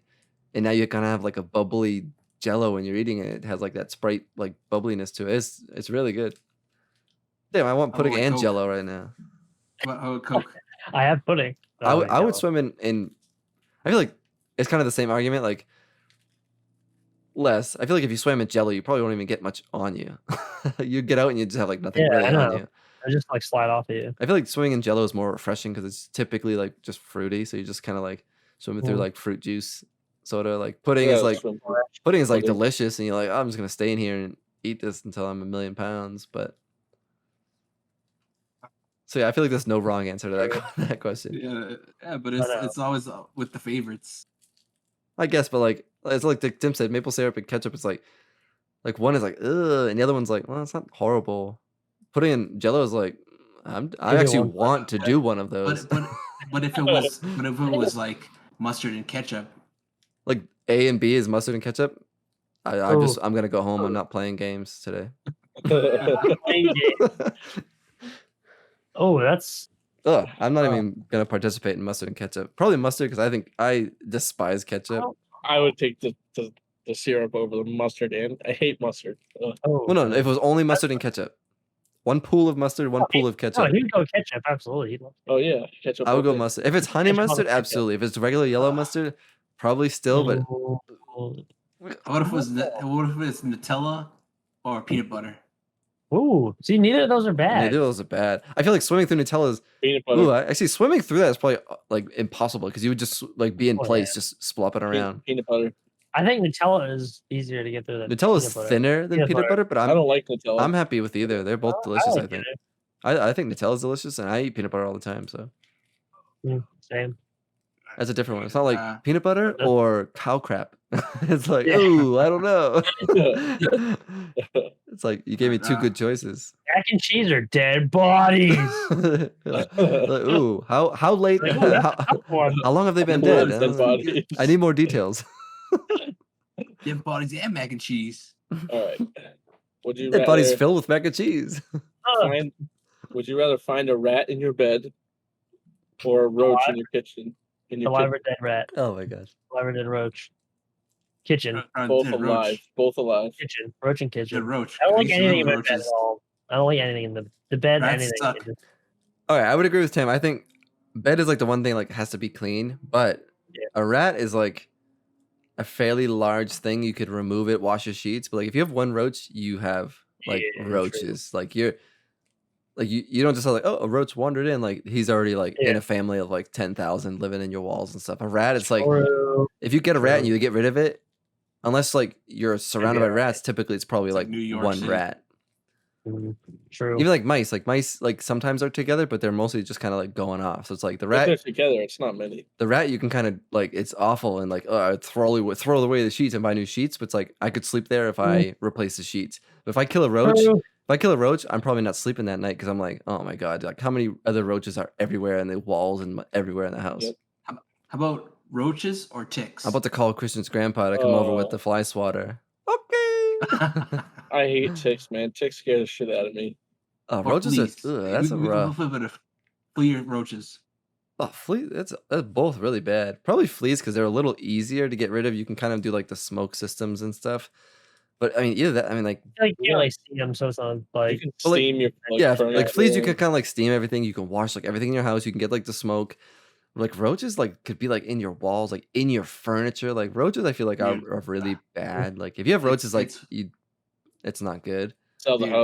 and now you kind of have like a bubbly Jello when you're eating it. It has like that Sprite like bubbliness to it. It's really good. Damn, I want How pudding about and Coke? Jello right now. What how about Coke? I have pudding. I would Jello. swim in. I feel like it's kind of the same argument. Like less. I feel like if you swam in Jello, you probably won't even get much on you. You get out and you just have like nothing Yeah, really I on know. you. I just like slide off of you. I feel like swimming in Jello is more refreshing because it's typically like just fruity. So you just kind of like swimming through Mm. like fruit juice soda. Like pudding Yeah, is like swim. pudding is like pudding. delicious, and you're like, oh, I'm just gonna stay in here and eat this until I'm 1,000,000 pounds. But so yeah, I feel like there's no wrong answer to that question. Yeah, but know. it's always with the favorites. I guess, but like it's like Tim said, maple syrup and ketchup is like one is like ugh, and the other one's like, well, it's not horrible. Putting in Jello is like, I Either actually one. want to do one of those. But if it was like mustard and ketchup, Like A and B is mustard and ketchup. Oh. I'm gonna go home. I'm not playing games today. Playing game. Oh, that's Ugh, I'm not Oh. even gonna participate in mustard and ketchup. Probably mustard because I think I despise ketchup. Oh. I would take the syrup over the mustard, and I hate mustard. Ugh. oh. Well, no, if it was only mustard and ketchup, one pool of mustard, one pool of No, ketchup. he'd go ketchup. Absolutely. He'd love to. Oh yeah, ketchup. I would all go day. mustard. If it's honey Ketchup on mustard, ketchup. absolutely. If it's regular yellow mustard, probably still. But Oh. what if it was Nutella or peanut butter? Ooh, see, neither of those are bad. neither of those are bad. I feel like swimming through Nutella is. Peanut butter. Ooh, actually, swimming through that is probably like impossible because you would just like be in Oh, place, yeah. just splopping around. Peanut butter. I think Nutella is easier to get through than Nutella is peanut butter. thinner than Peanut peanut butter. butter, but I don't like Nutella. I'm happy with either. They're both I delicious. I like think. it. I think Nutella's delicious, and I eat peanut butter all the time. So Same. that's a different one. It's not like Uh, peanut butter that's- or cow crap. It's like, Yeah. ooh, I don't know. It's like you gave me two good choices. Mac and cheese are dead bodies. Like, ooh, how late? Like, ooh, that's how, a tough one. how long have they been More dead? than bodies. I need more details. Dead bodies and mac and cheese. All right. Would you Dead body's rather filled with mac and cheese. find? Would you rather find a rat in your bed, or a roach in your kitchen? In your Alive or dead rat. Oh my gosh. Alive or dead roach. Kitchen. both Dead alive. roach. Both alive. Kitchen. Roach and Dead kitchen. roach. I don't I like used to anything in love my bed at roaches. all. I don't like anything in the bed. Rats Anything. suck. All right, I would agree with Tim. I think bed is like the one thing like has to be clean, but Yeah. a rat is like a fairly large thing. You could remove it, wash your sheets, but like if you have one roach, you have like Yeah, true. roaches. Like Like you don't just have like, oh, a roach wandered in. Like he's already like in Yeah. a family of like 10,000 living in your walls and stuff. A rat, it's like True. if you get a rat and True. you get rid of it, unless like you're surrounded by alright. rats, typically it's probably It's like like New York one City. rat. True. Even like mice like sometimes are together, but they're mostly just kind of like going off. So it's like the If rat. they're together, it's not many. The rat you can kind of like it's awful and like I'd throw away the sheets and buy new sheets, but it's like I could sleep there if I replace the sheets. But if I kill a roach, I'm probably not sleeping that night because I'm like, oh my god, like how many other roaches are everywhere in the walls and everywhere in the house? Yep. How about roaches or ticks? I'm about to call Christian's grandpa to come over with the fly swatter. Okay. I hate ticks, man. Ticks scare the shit out of me. Oh, Or roaches fleas. are that's a we can rough. flip it if flea or roaches. Oh, flea. That's both really bad. Probably fleas because they're a little easier to get rid of. You can kind of do like the smoke systems and stuff. But I mean, either that. I mean, like Like you can't like see them, so it's not You like can But, like, steam your yeah, burn like out fleas, you your- can kind of like steam everything. You can wash like everything in your house. You can get like the smoke. Like roaches, like could be like in your walls, like in your furniture. Like roaches, I feel like are really bad. Like if you have roaches, like it's not good. sell the Dude,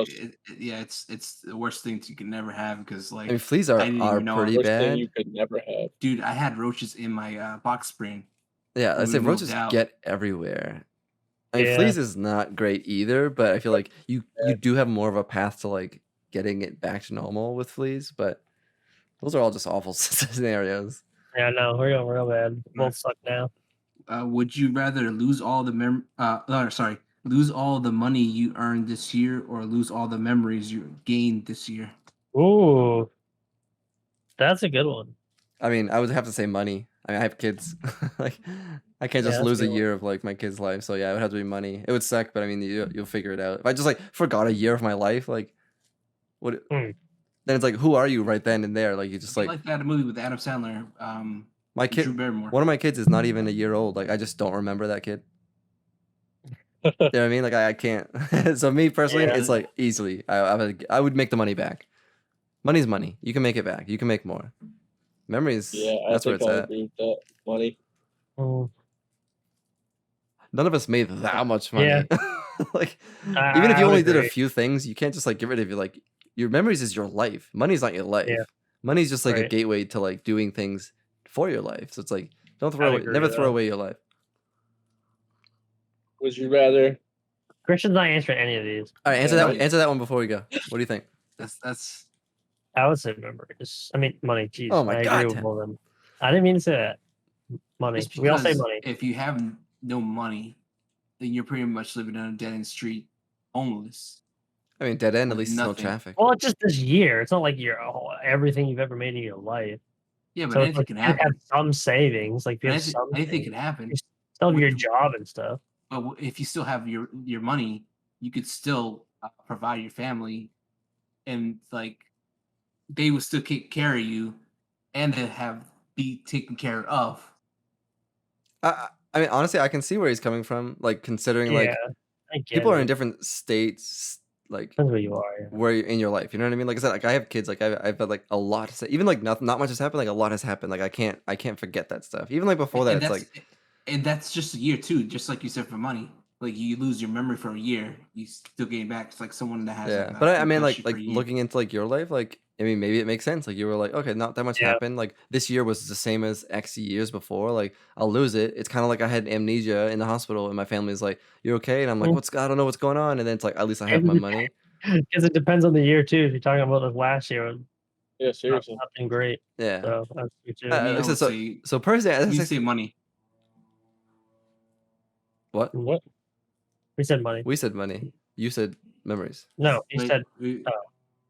house. it's the worst thing you can never have because like I mean, fleas I are didn't even know pretty Worst thing bad. you could never have. dude, I had roaches in my box spring. Yeah, I when say we roaches moved out. get everywhere. I mean, Yeah. fleas is not great either, but I feel like you do have more of a path to like getting it back to normal with fleas. But those are all just awful scenarios. yeah, no, we're going real bad. Both suck now. Would you rather lose all the lose all the money you earned this year or lose all the memories you gained this year? Ooh, that's a good one. I mean, I would have to say money. I mean, I have kids. Like, I can't just Yeah, that's lose a a good one. year of like my kid's life. So yeah, it would have to be money. It would suck, but I mean, you'll figure it out. If I just like forgot a year of my life, like, what? Then it's like, who are you right then and there? Like, you just Like that movie with Adam Sandler. my Drew kid. Barrymore. One of my kids is not even a year old. Like, I just don't remember that kid. You know what I mean? Like, I can't. So me personally, Yeah. it's like easily. I would make the money back. Money's money. You can make it back. You can make more. Memories. Yeah, I That's where think it's I'll at. agree with that. Money. Mm. None of us made that much money. Yeah. Like, even if I you would only did a agree. few things, you can't just like get rid of your like your memories is your life. Money's not your life. Yeah. Money's just like a Right. gateway to like doing things for your life. So it's like don't I'd throw away, agree never with throw that. away your life. Would you rather? Christian's not answering any of these. All right, answer Yeah. that. Answer that one before we go. What do you think? That's I would say memories. I mean, money. Jeez, Oh my I God, agree with Tim. both of them. I didn't mean to say that. Money. just We all say because money. if you have no money, then you're pretty much living on a dead end street, homeless. I mean, dead end. At With least it's no nothing. traffic. Well, it's just this year. It's not like everything you've ever made in your life. Yeah, but So it's anything like can you have happen. some savings. Like if you have Anything, some anything savings, can happen. you still have What your the- job and stuff. But if you still have your money, you could still provide your family, and like they will still take care of you, and they be taken care of. I mean, honestly, I can see where he's coming from. Like considering Yeah, like I get people are in it. different states. Like Depends where you are. Yeah. where you're in your life, you know what I mean? Like I said, like I have kids, like I've had like a lot to say. Even like not much has happened, like a lot has happened. Like I can't forget that stuff. Even like before that, and it's that's, like and that's just a year too. Just like you said for money, like you lose your memory for a year, you still gain back. It's like someone that has yeah. like, But I mean, depression like for a year. looking into like your life, like I mean, maybe it makes sense. Like you were like, okay, not that much Yeah. happened. Like this year was the same as X years before. Like I'll lose it. It's kind of like I had amnesia in the hospital, and my family's like, "You're okay?" And I'm like, Mm. I don't know what's going on. And then it's like, at least I have my money. Because it depends on the year too. If you're talking about this last year, Yeah, seriously. nothing great. Yeah. So that's true too. Uh, I like I would said, say so personally, you that's like, say money. what What? We said money. we said money. You said memories. No, he Wait, said wait,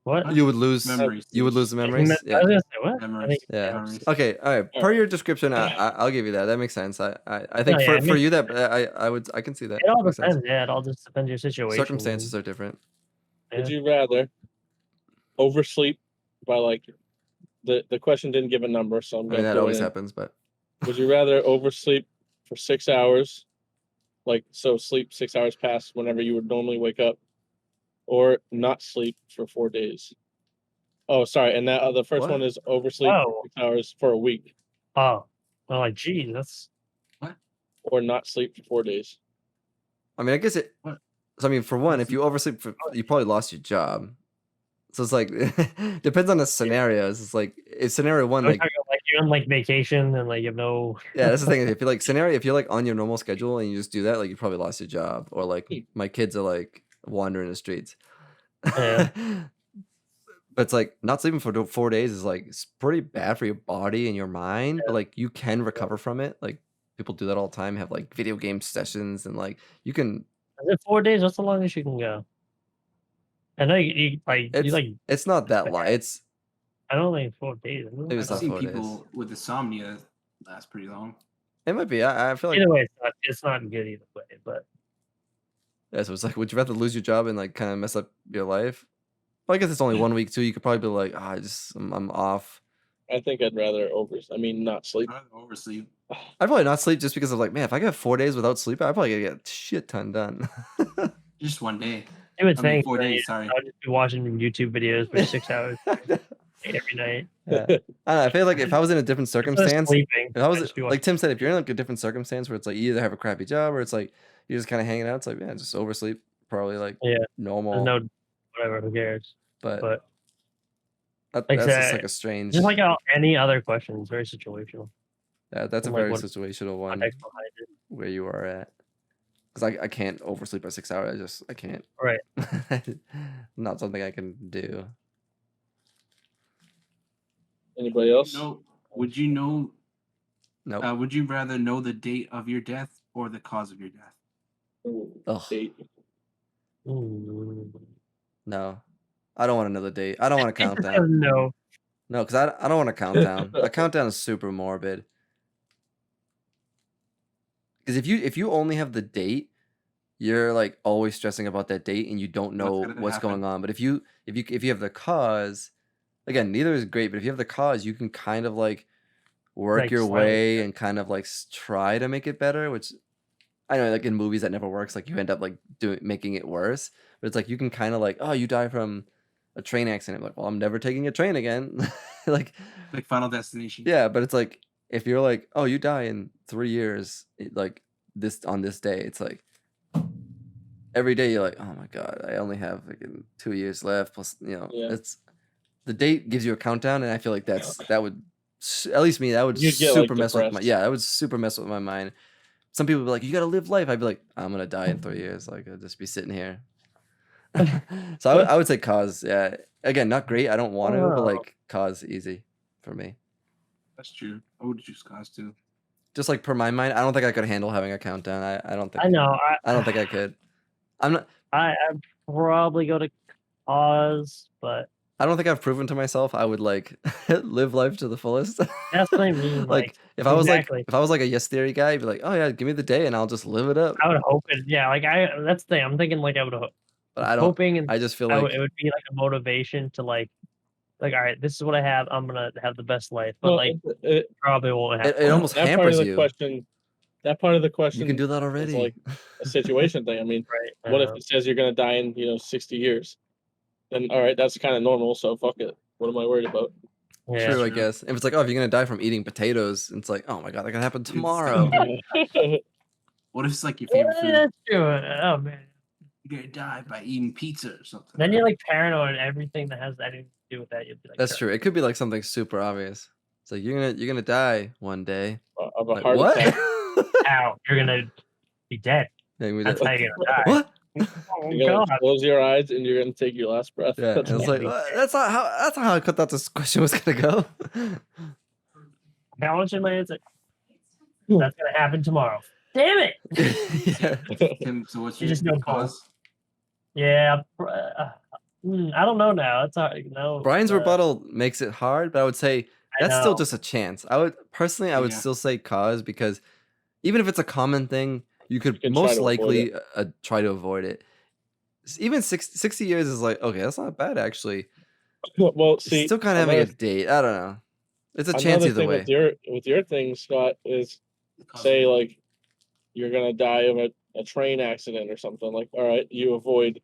what? What? You would lose. Memories. You would lose the I memories. was Yeah. gonna say what? I Memories. think, Yeah. Memories. Okay. All right. Per your description, I'll give you that. That makes sense. I think No, yeah, for it you that I can see that. it all Makes sense. depends. Yeah, it all just depends your situation. Circumstances are different. Would Yeah. you rather oversleep by like the question didn't give a number, so I'm I gonna mean, that throw it always in. happens, but Would you rather oversleep for 6 hours, like so sleep 6 hours past whenever you would normally wake up, or not sleep for 4 days? Oh, sorry, and that the first What? one is oversleep for Oh. 6 hours for a week, Oh, I'm like, geez, that's or not sleep for 4 days. I mean, I guess it. What? So I mean, for one, if you oversleep, you probably lost your job. So it's like depends on the scenarios. It's like if scenario one, Are we like talking like you're on like vacation and like you have no. yeah, that's the thing. If you're like scenario, if you're like on your normal schedule and you just do that, like you probably lost your job, or like my kids are like wandering the streets. Yeah. But it's like not sleeping for 4 days is like it's pretty bad for your body and your mind, but like you can recover from it. Like people do that all the time, have like video game sessions, and like you can. Is it 4 days? That's the longest you can go. I know you like you It's like. it's not that long. It's I don't think 4 days. maybe I've it's not seen 4 days. people with insomnia last pretty long. It might be. I feel like Either way, it's not good either way. But yeah. So it's like, would you rather lose your job and like kind of mess up your life? Well, I guess it's only 1 week too. You could probably be like, I'm off. I think I'd rather not sleep. I'd rather oversleep. I'd probably not sleep just because of like, man, if I got 4 days without sleep, I'd probably get a shit ton done. Just one day. you would I mean, think 4 that days. Sorry. I would just be watching YouTube videos for 6 hours every night. Yeah. I don't know, I feel like if I was in a different Instead of circumstance, sleeping, if I I'd was just be like watching. Tim said, if you're in like a different circumstance where it's like you either have a crappy job or it's like you're just kind of hanging out, it's like yeah, just oversleep, probably like Yeah, normal. there's no whatever. Who cares? but But that's like just that- like a strange. just like any other question, it's very situational. Yeah, that's a and, like, very what situational one Context behind it. where you are at. Because I can't oversleep for 6 hours. I can't. Right. Not something I can do. Anybody else? No. Would you know? Nope. Would you rather know the date of your death or the cause of your death? Ooh, Ugh. date. Ooh. No. I don't want to know the date. I don't want to count down. No. No, because I don't want to count down. A countdown is super morbid. Because if you only have the date, you're like always stressing about that date and you don't know gonna what's happen. going on. But if you have the cause, again, neither is great. But if you have the cause, you can kind of like work Like, your slightly, way yeah. and kind of like try to make it better. Which I know, like in movies, that never works. Like you end up like making it worse. But it's like you can kind of like, oh, you die from a train accident. Like, well, I'm never taking a train again. Like Final Destination. yeah, but it's like if you're like, oh, you die in 3 years, like this on this day, it's like every day you're like, oh my god, I only have like 2 years left. Plus, Yeah. it's the date gives you a countdown, and I feel like that would at least me that would You'd get, like, super mess with my depressed. that would super mess with my mind. Some people would be like, you gotta live life. I'd be like, I'm gonna die in 3 years. Like I'll just be sitting here. So I would say cause. Yeah, again, not great. I don't want to, but Oh. like cause easy for me. That's true. I would choose cause too. Just like per my mind, I don't think I could handle having a countdown. I don't think I know. I don't think I could. I'm not. I'd probably go to cause, but I don't think I've proven to myself I would like live life to the fullest. that's what I mean. Like if I was exactly. like a yes theory guy, I'd be like, oh yeah, give me the day and I'll just live it up. I would hope it. Yeah, like that's the thing. I'm thinking like I would But I don't. hoping and I just feel it like would be like a motivation to like all right, this is what I have. I'm gonna have the best life, but Well, like it- probably won't it happen. almost that part of hampers the you. question. That part of the question. You can do that is already. like a situation thing. I mean, Right. what if it says you're gonna die in 60 years? Then all right, that's kind of normal. So fuck it. What am I worried about? Yeah. True, I true. guess. If it's like, oh, if you're gonna die from eating potatoes, it's like, oh my god, that could happen tomorrow. What if it's like your favorite food? That's true. Oh man. You're gonna die by eating pizza or something. Then you're like paranoid and everything that has anything to do with that. You'll be like, That's true. It could be like something super obvious. It's like you're gonna die one day. Of a Like, heart what? attack. Ow, you're gonna be dead. Yeah, we That's did- how you're gonna die. what? Oh You're gonna god. close your eyes and you're gonna take your last breath. Yeah, That's it's what- like that's not how I thought this question was gonna go. How much am I? It's like, that's gonna happen tomorrow. Damn it. Yeah. Tim, so what's You your just know cause? Yeah. I don't know now. It's hard. No. Brian's rebuttal makes it hard, but I would say I that's still know. just a chance. I would Yeah. still say cause because even if it's a common thing, you could can try most to avoid likely try to avoid it. Even 60 years is like, okay, that's not bad actually. Well, It's see, still kind of having a another- date. I don't know. It's a chance another either thing way. with your thing, Scott, is say like you're gonna die of a train accident or something. Like, all right, you avoid,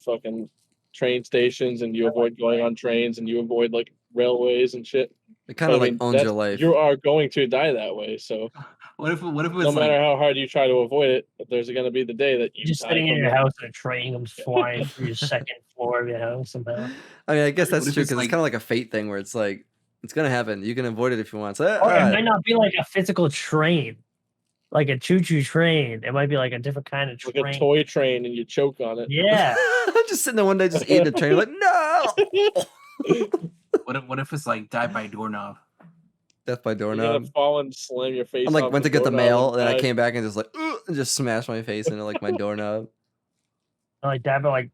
fucking train stations, and you avoid going on trains, and you avoid like railways and shit. It kind of But, I like mean, owns that's- your life. You are going to die that way. So What if it was no matter how hard you try to avoid it, there's gonna be the day that you You're just die sitting in from your that. house and a train comes flying through your second more of you somehow. I mean, I guess What that's if true it's because it's like- kind of like a fate thing where it's like it's gonna happen. You can avoid it if you want. So, Or it might not be like a physical train, like a choo-choo train. It might be like a different kind of Like train. a toy train, and you choke on it. Yeah. I'm just sitting there one day, just eating a train, like no. What if it's like die by doorknob? Death by You're gonna doorknob. fall and slam your face. I'm like off went to get the doorknob mail, and and then I die. came back and just like and just smashed my face into like my doorknob. Like die by like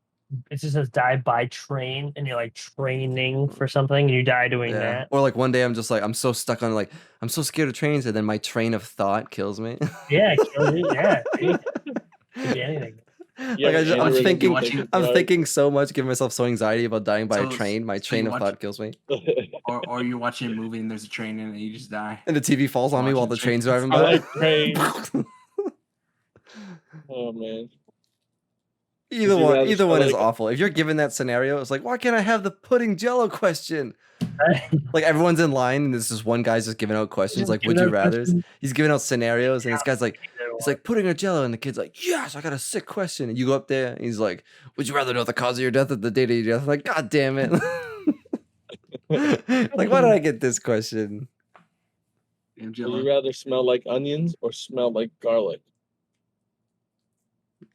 it just says die by train and you're like training for something and you die doing Yeah. that. Or like one day I'm just like I'm so stuck on like I'm so scared of trains, and then my train of thought kills me. Yeah, kill you. Yeah. Could be anything. You Like have I'm aneurysm, thinking, watching- I'm drive. thinking so much, giving myself so anxiety about dying by a So- train. My so train you of watch- thought kills me, Or you're watching a movie and there's a train in it and you just die. and the TV falls on me while Watching the train- train's driving I by. like trains. Oh man. Either Would you one, rather either one smell is like- awful. If you're given that scenario, it's like, why can't I have the pudding Jello question? Like everyone's in line, and this is one guy's just giving out questions, like would you rather? He's giving out scenarios, and this guy's like, it's like pudding or Jello, and the kid's like, yes, I got a sick question, and you go up there, and he's like, would you rather know the cause of your death or the date of your death? I'm like, god damn it! Like, why did I get this question? Damn, Would Jello. you rather smell like onions or smell like garlic?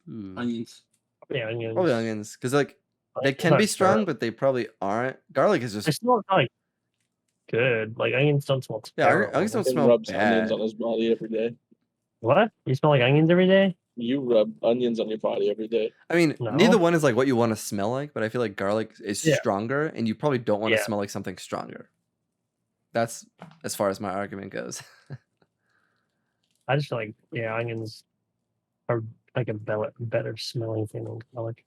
Onions. Yeah, onions. Probably onions, because like they It's can not be strong, garlic. but they probably aren't. Garlic is They just smell like good. Like onions don't smell yeah, terrible. onions don't Tim smell rubs onions bad. on his body every day. What? You smell like onions every day? You rub onions on your body every day. I mean, No. neither one is like what you want to smell like, but I feel like garlic is Yeah. stronger, and you probably don't want to Yeah. smell like something stronger. That's as far as my argument goes. I just feel like onions are like a better smelling thing than garlic.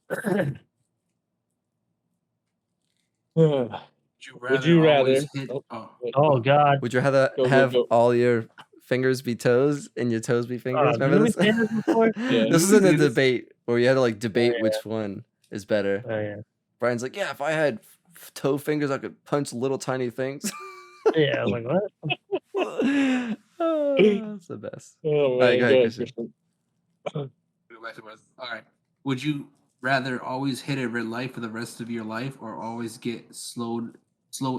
Would you rather- always hit- Oh. oh, Oh God. Would you rather Go, go, have go. all your fingers be toes and your toes be fingers? didn't Remember we this? say this before? Yeah. This is Didn't in we a do this? debate where you had to like debate yeah. which one is better. Oh yeah. Brian's like, yeah, if I had toe fingers, I could punch little tiny things. Yeah. I'm like what? Oh, that's the best. Oh, right, man, go ahead, Christian. go back to what- all right. Would you rather always hit a red light for the rest of your life, or always get slow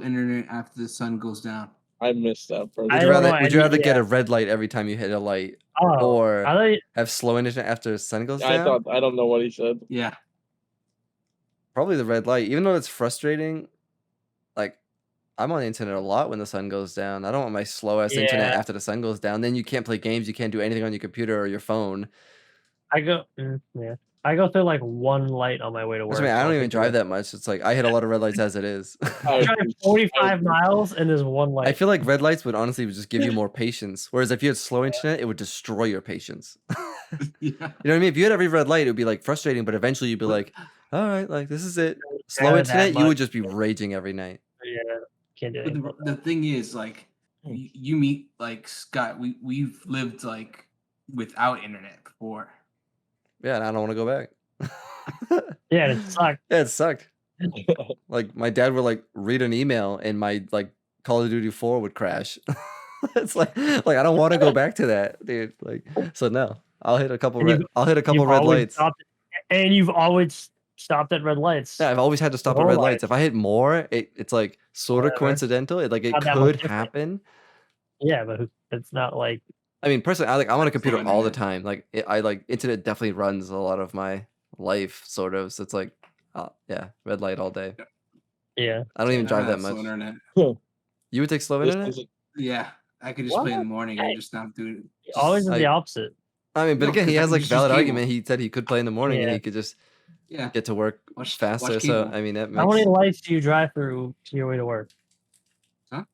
internet after the sun goes down? I missed that part. I Would you don't rather know would you any- rather get yeah. a red light every time you hit a light, Oh. or I thought you- have slow internet after the sun goes I down? thought I don't know what he said. Yeah. Probably the red light, even though it's frustrating. Like, I'm on the internet a lot when the sun goes down. I don't want my slow ass internet Yeah. after the sun goes down. Then you can't play games. You can't do anything on your computer or your phone. I go through like one light on my way to I work. mean, I don't I'll even take drive the- that much. It's like I hit a lot of red lights as it is. I drive 45 miles and there's one light. I feel like red lights would honestly just give you more patience. Whereas if you had slow internet, it would destroy your patience. Yeah. You know what I mean? If you had every red light, it would be like frustrating, but eventually you'd be like, all right, like this is it. Slow that internet, you much. would just be raging every night. Yeah, can't do But anything. the thing is, like, you meet like Scott. We've lived like without internet before. Yeah, and I don't want to go back. Yeah, it sucked. Yeah, it sucked. Like my dad would like read an email and my like Call of Duty 4 would crash. It's like I don't want to go back to that, dude. Like so no. I'll hit a couple And red you've- I'll hit a couple You've red always lights. stopped- and you've always stopped at red lights. Yeah, I've always had to stop at whole red life. lights. If I hit more, it's like sort of Whatever. coincidental. It Not that much could different. happen. Yeah, but it's not like I mean, personally, I'm on a computer Slow all the internet. time. Like I like internet definitely runs a lot of my life, sort of. So it's like, yeah, red light all day. yeah. I don't even I drive have that slow much. internet. You would take slow This internet? is- Yeah, I could just play in the What? morning Hey. and just not do it. Always is I- the opposite. I mean, but No, again, he 'cause I has can like just valid use argument. cable. He said he could play in the morning and Yeah. he could just Yeah. get to work Watch faster. So cable. I mean, that How many makes lights do you drive through to your way to work? Huh?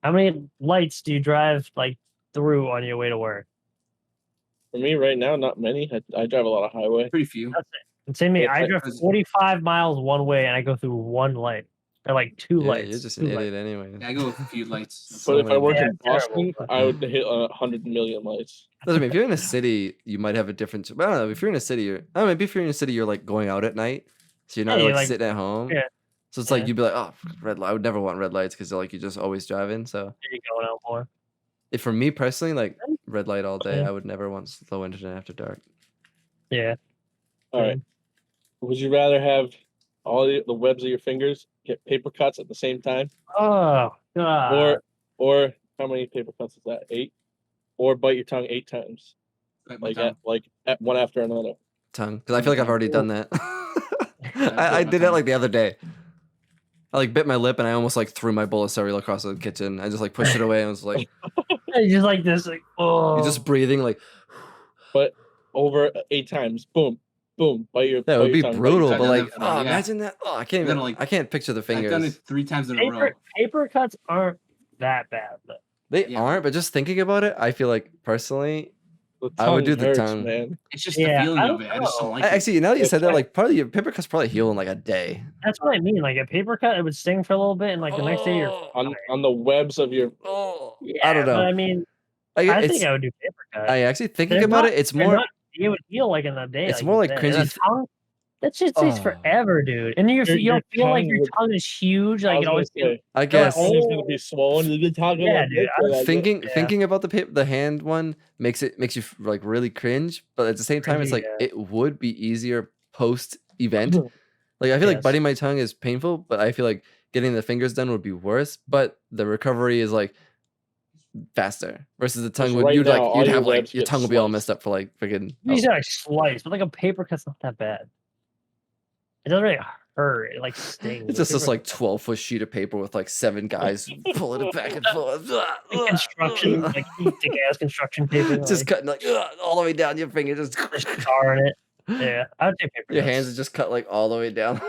How many lights do you drive like through on your way to work? For me right now, not many. I drive a lot of highway. Pretty few. And same me, Yeah, I drive because- 45 miles one way and I go through one light. Or like two yeah, lights. you're just two an lights. idiot anyway. Yeah, I go with a few lights. So But if I many work Yeah, in Boston, terrible. I would hit 100 million lights. Doesn't mean if you're in a city, you might have a different. But I don't know. If you're in a city, I don't know. Maybe if you're in a city, you're like going out at night, so you're not Yeah, like, like- sitting at home. yeah. So it's like Yeah. you'd be like, oh, red light. I would never want red lights because like you're just always driving. So You're going out more. if for me personally, like red light all day, Yeah. I would never want slow internet after dark. Yeah. All right. Would you rather have all the webs of your fingers get paper cuts at the same time, Oh god. or how many paper cuts is that? 8, or bite your tongue 8 times, Bite my like tongue. at one after another. Tongue, because I feel like I've already done that. I my did that tongue. like the other day. I like bit my lip and I almost like threw my bowl of cereal across the kitchen. I just like pushed it away and was like, It's just like this, like oh. you're just breathing like. But over 8 times, boom, boom, bite your. That bite would your be tongue, bite your brutal, tongue. but like, I've done it, yeah. imagine that. Oh, I can't I've done even. it, like- I can't picture the I've done fingers. it 3 times in a row. paper cuts aren't that bad though. They Yeah. aren't, but just thinking about it, I feel like personally, The I would tongue do the hurts, tongue. man. It's just Yeah, the feeling I of don't it. I just don't know. like it. Actually, now that you It's said that, like- like probably your paper cuts probably heal in like a day. That's what I mean. Like a paper cut, it would sting for a little bit, and like the next day you're. On the webs of your. Oh, Yeah, I don't know. But I mean, Like, I it's, think I would do paper cut. I actually thinking They're about not- it, it's they're more. not- it would heal like in a day. It's like more you like said. cringy And the tongue, that shit takes Oh. forever, dude. And Your you don't feel like tongue your would- tongue is huge. I Like was it gonna always feels. say, I You're guess like, always gonna be swollen. You've been talking Yeah, about dude, this, like, thinking yeah. thinking about the hand one makes you like really cringe, but at the same time, it's Cringy, like yeah. it would be easier post event. Like I feel like Yes. biting my tongue is painful, but I feel like getting the fingers done would be worse. But the recovery is like faster versus the tongue would right you'd now, like all you'd your have like webs your get tongue would be all sliced. messed up for like freaking. You said like slice, but like a paper cut's not that bad. It doesn't really hurt. It like stings. It's just Paper this like 12-foot sheet of paper with like 7 guys pulling it back and forth. like construction, like thick ass construction paper. It's just cutting like all the way down your finger. Just just tar in it. Yeah, I would take paper. your cuts. hands are just cut like all the way down.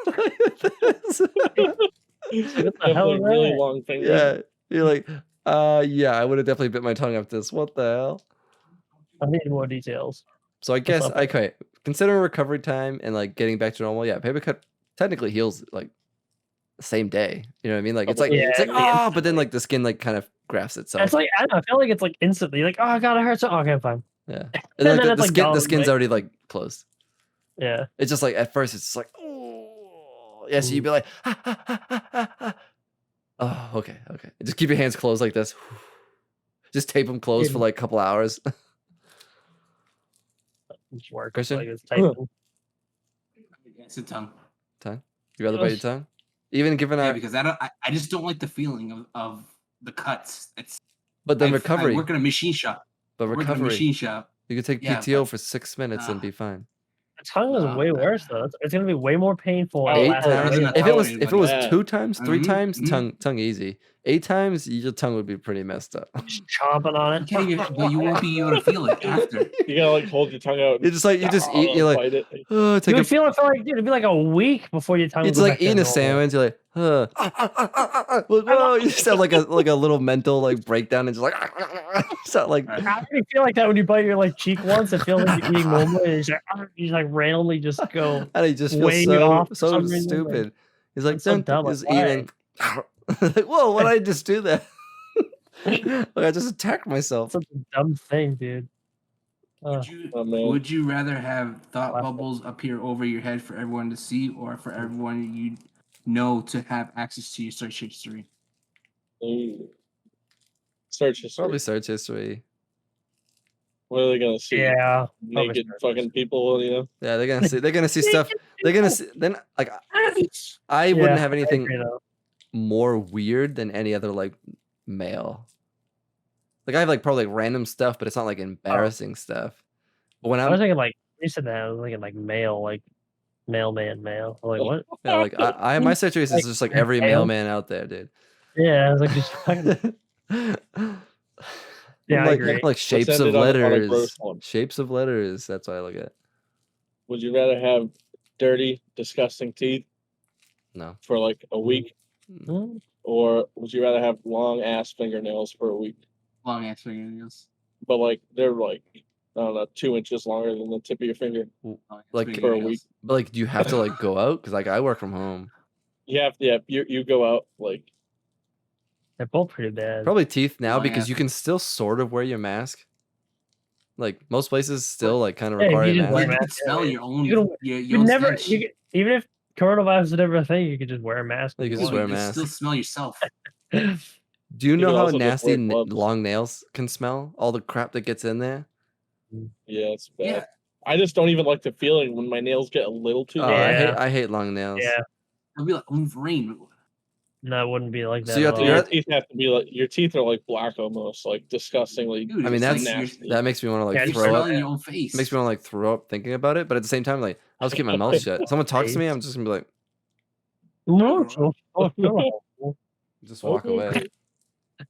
What the hell is really that? long fingers. Yeah, you're like, yeah, I would have definitely bit my tongue after this. What the hell? I need more details. So I guess up? okay, considering recovery time and like getting back to normal, yeah, paper cut technically heals like the same day. You know what I mean? Like it's like Yeah, it's like yeah. but then like the skin like kind of grafts itself. It's like I don't know, I feel like it's like instantly like, oh god, it hurts. Oh, okay, fine. Yeah, and And like then the it's, like, skin the gone, skin's like- already like closed. Yeah. It's just like at first it's just like oh yeah, so you'd be like oh okay. Just keep your hands closed like this. Just tape them closed for Yeah. like a couple hours. It's work. Christian? Like it's typing. It's a tongue. Tongue? You rather bite your tongue? Even given Yeah, our because I just don't like the feeling of the cuts. It's but then I recovery. work in a machine shop. But I work in a recovery. machine shop. You could take Yeah, PTO but- for 6 minutes and be fine. The tongue is way worse though. It's gonna be way more painful. and 8 last I've times. been longer. a If tongue it was Yeah. 2 times, 3 Mhm, times, mhm. tongue easy. 8 times, your tongue would be pretty messed up. Just chomping on You it. can't even, but you won't be able to feel it after. You gotta like hold your tongue out. You're just like you just eat. You're like, bite it. oh, take You a. would feel it for like, dude, it'd be like a week before your tongue. It's would go like back to eating a normal. sandwich. You're like, whoa, you just have like a little mental like breakdown and just like, so like, Right. How do you feel like that when you bite your like cheek once? It feels like you're eating normally. And you just like randomly just go. and he just feels way so off for so some reason, like, stupid. He's like, it's so don't dumb, like, just eating. Like, whoa, why did I just do that? Like I just attacked myself. Such a dumb thing, dude. Would you, Oh, man. would you rather have thought Last bubbles appear over your head for everyone to see, or for everyone you know to have access to your search history? Ooh. Search history. Probably search history. What are they gonna see? Yeah. Naked search fucking people, you know? Yeah, they're gonna see stuff. They're gonna see then like I wouldn't have anything more weird than any other like male. Like I have like probably like random stuff, but it's not like embarrassing stuff. But when I was I'm thinking like you said that I was thinking like male, like mailman male. I'm like what? yeah, like I my situation is Like, just like every male? mailman out there, dude. Yeah, I was like just fucking, yeah, I like, agree. like shapes end of it on a letters. gross one. Shapes of letters. That's what I look at. Would you rather have dirty, disgusting teeth No. for like a week, Hmm? or would you rather have long ass fingernails for a week? Long ass fingernails. But like they're like I don't know, 2 inches longer than the tip of your finger. Long ass Like, for a fingernails. week. But like, do you have to like go out? Because like I work from home. You go out like They're both pretty bad. Probably teeth now Long because ass. you can still sort of wear your mask. Like most places still like kind of Yeah, require you a just You wear mask. can mask, smell yeah. your own. You don't- your You own never, stench. even if coronavirus is never a thing, you could just wear a mask. You if could you just wear a You mask. still smell yourself. want. Do you You know can how also just nasty wear gloves. long nails can smell? All the crap that gets in there. yeah, it's bad. Yeah. I just don't even like the feeling when my nails get a little too Oh, long. Yeah. I hate long nails. Yeah, It'll be like Wolverine. no, it wouldn't be like that. So you at have to- all. you're Your at- teeth have to be like your teeth are like black almost, like disgustingly. Dude, I mean, it's that's like nasty. that makes me want to like Yeah, you're just throw up. smelling your own face. Makes me want to like throw up thinking about it, but at the same time, like I'll just keep my mouth shut. Someone talks to me, I'm just gonna be like, just walk away.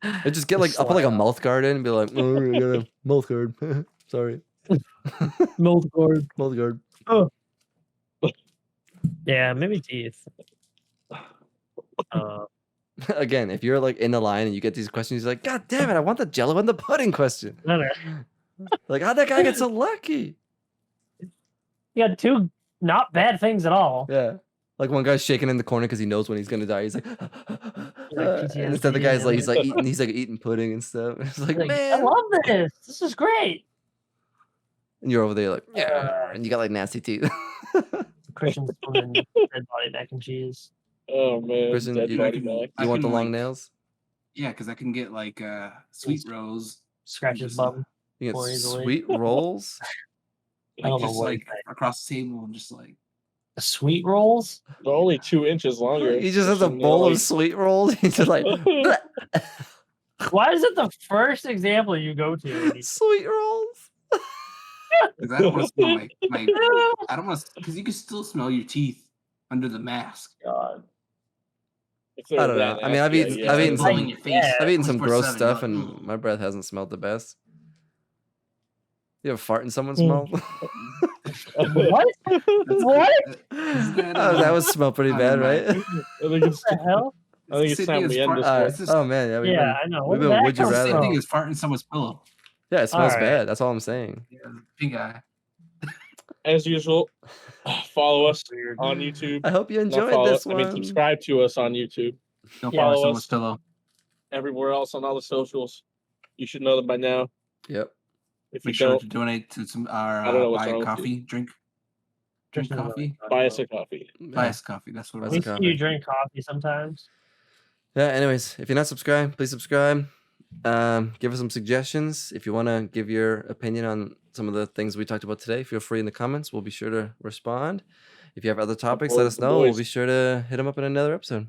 I just get like I'll put like a mouth guard in and be like, oh, I got a mouth guard. Sorry, Mold cord. mouth guard. Yeah, maybe teeth. Again, if you're like in the line and you get these questions, you're like, God damn it, I want the Jello and the pudding question. I don't know. Like, how'd that guy get so lucky? You got two not bad things at all. Yeah. Like one guy's shaking in the corner because he knows when he's gonna die. He's like, and instead the PTSD, guy's like, yeah. he's like eating pudding and stuff. It's like, Like, I man. love this. This is great. And you're over there like, yeah, and you got like nasty teeth. Christian spoon, red body mac and cheese. Oh man, Christian, dead you- body can- back. You want the can, long like, nails? Yeah, because I can get like sweet rose. Scratch his Just, bum. You get More easily. sweet rolls? I don't know Just what like he's saying. across the table and just like Sweet rolls? They're only 2 inches longer. He just has a Christian, bowl like- of sweet rolls. He's just like, "Bleh." Why is it the first example you go to? when you- Sweet rolls. because I don't want to smell my I don't want to because you can still smell your teeth under the mask. God. If they're I don't that know. I mean, I've nasty, eaten- yeah. I've eaten It's all some- in your face. Yeah. I've eaten some gross 24/7, stuff you're and like, my breath hasn't smelled the best. You ever fart in someone's Mm. mouth? What? What? Oh, that would smell pretty I bad, don't know. right? I think What it's the hell? I think it's time we end this one. It's just, Oh man, yeah, we've Yeah, been, I know. we've Where been did that would you come it's the same rather? thing as farting in someone's pillow. Yeah, it smells Alright. bad. That's all I'm saying. Yeah, pink eye. As usual, follow us on YouTube. I hope you Not enjoyed follow, this I one. mean, subscribe to us on YouTube. Don't Yeah, follow follow someone's us. pillow. Everywhere else on all the socials. You should know them by now. Yep. If you Make sure don't, to donate to some I don't know what's buy wrong a with you. coffee, drink Christian coffee. buy us a coffee. Buy Yeah. us coffee. That's what Buy it us We a was. see coffee. you drink coffee sometimes. Yeah, anyways, if you're not subscribed, please subscribe. Give us some suggestions. If you want to give your opinion on some of the things we talked about today, feel free in the comments. We'll be sure to respond. If you have other topics, let board us the know. We'll boys. be sure to hit them up in another episode.